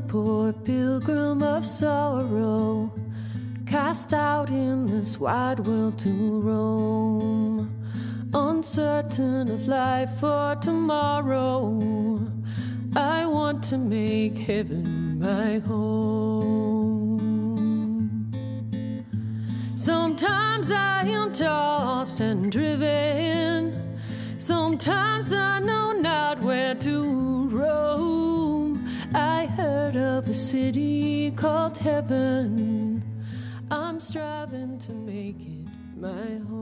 Poor pilgrim of sorrow, cast out in this wide world to roam, uncertain of life for tomorrow. I want to make heaven my home. Sometimes I am tossed and driven, sometimes I know not where to roam. I heard of a city called heaven. I'm striving to make it my home.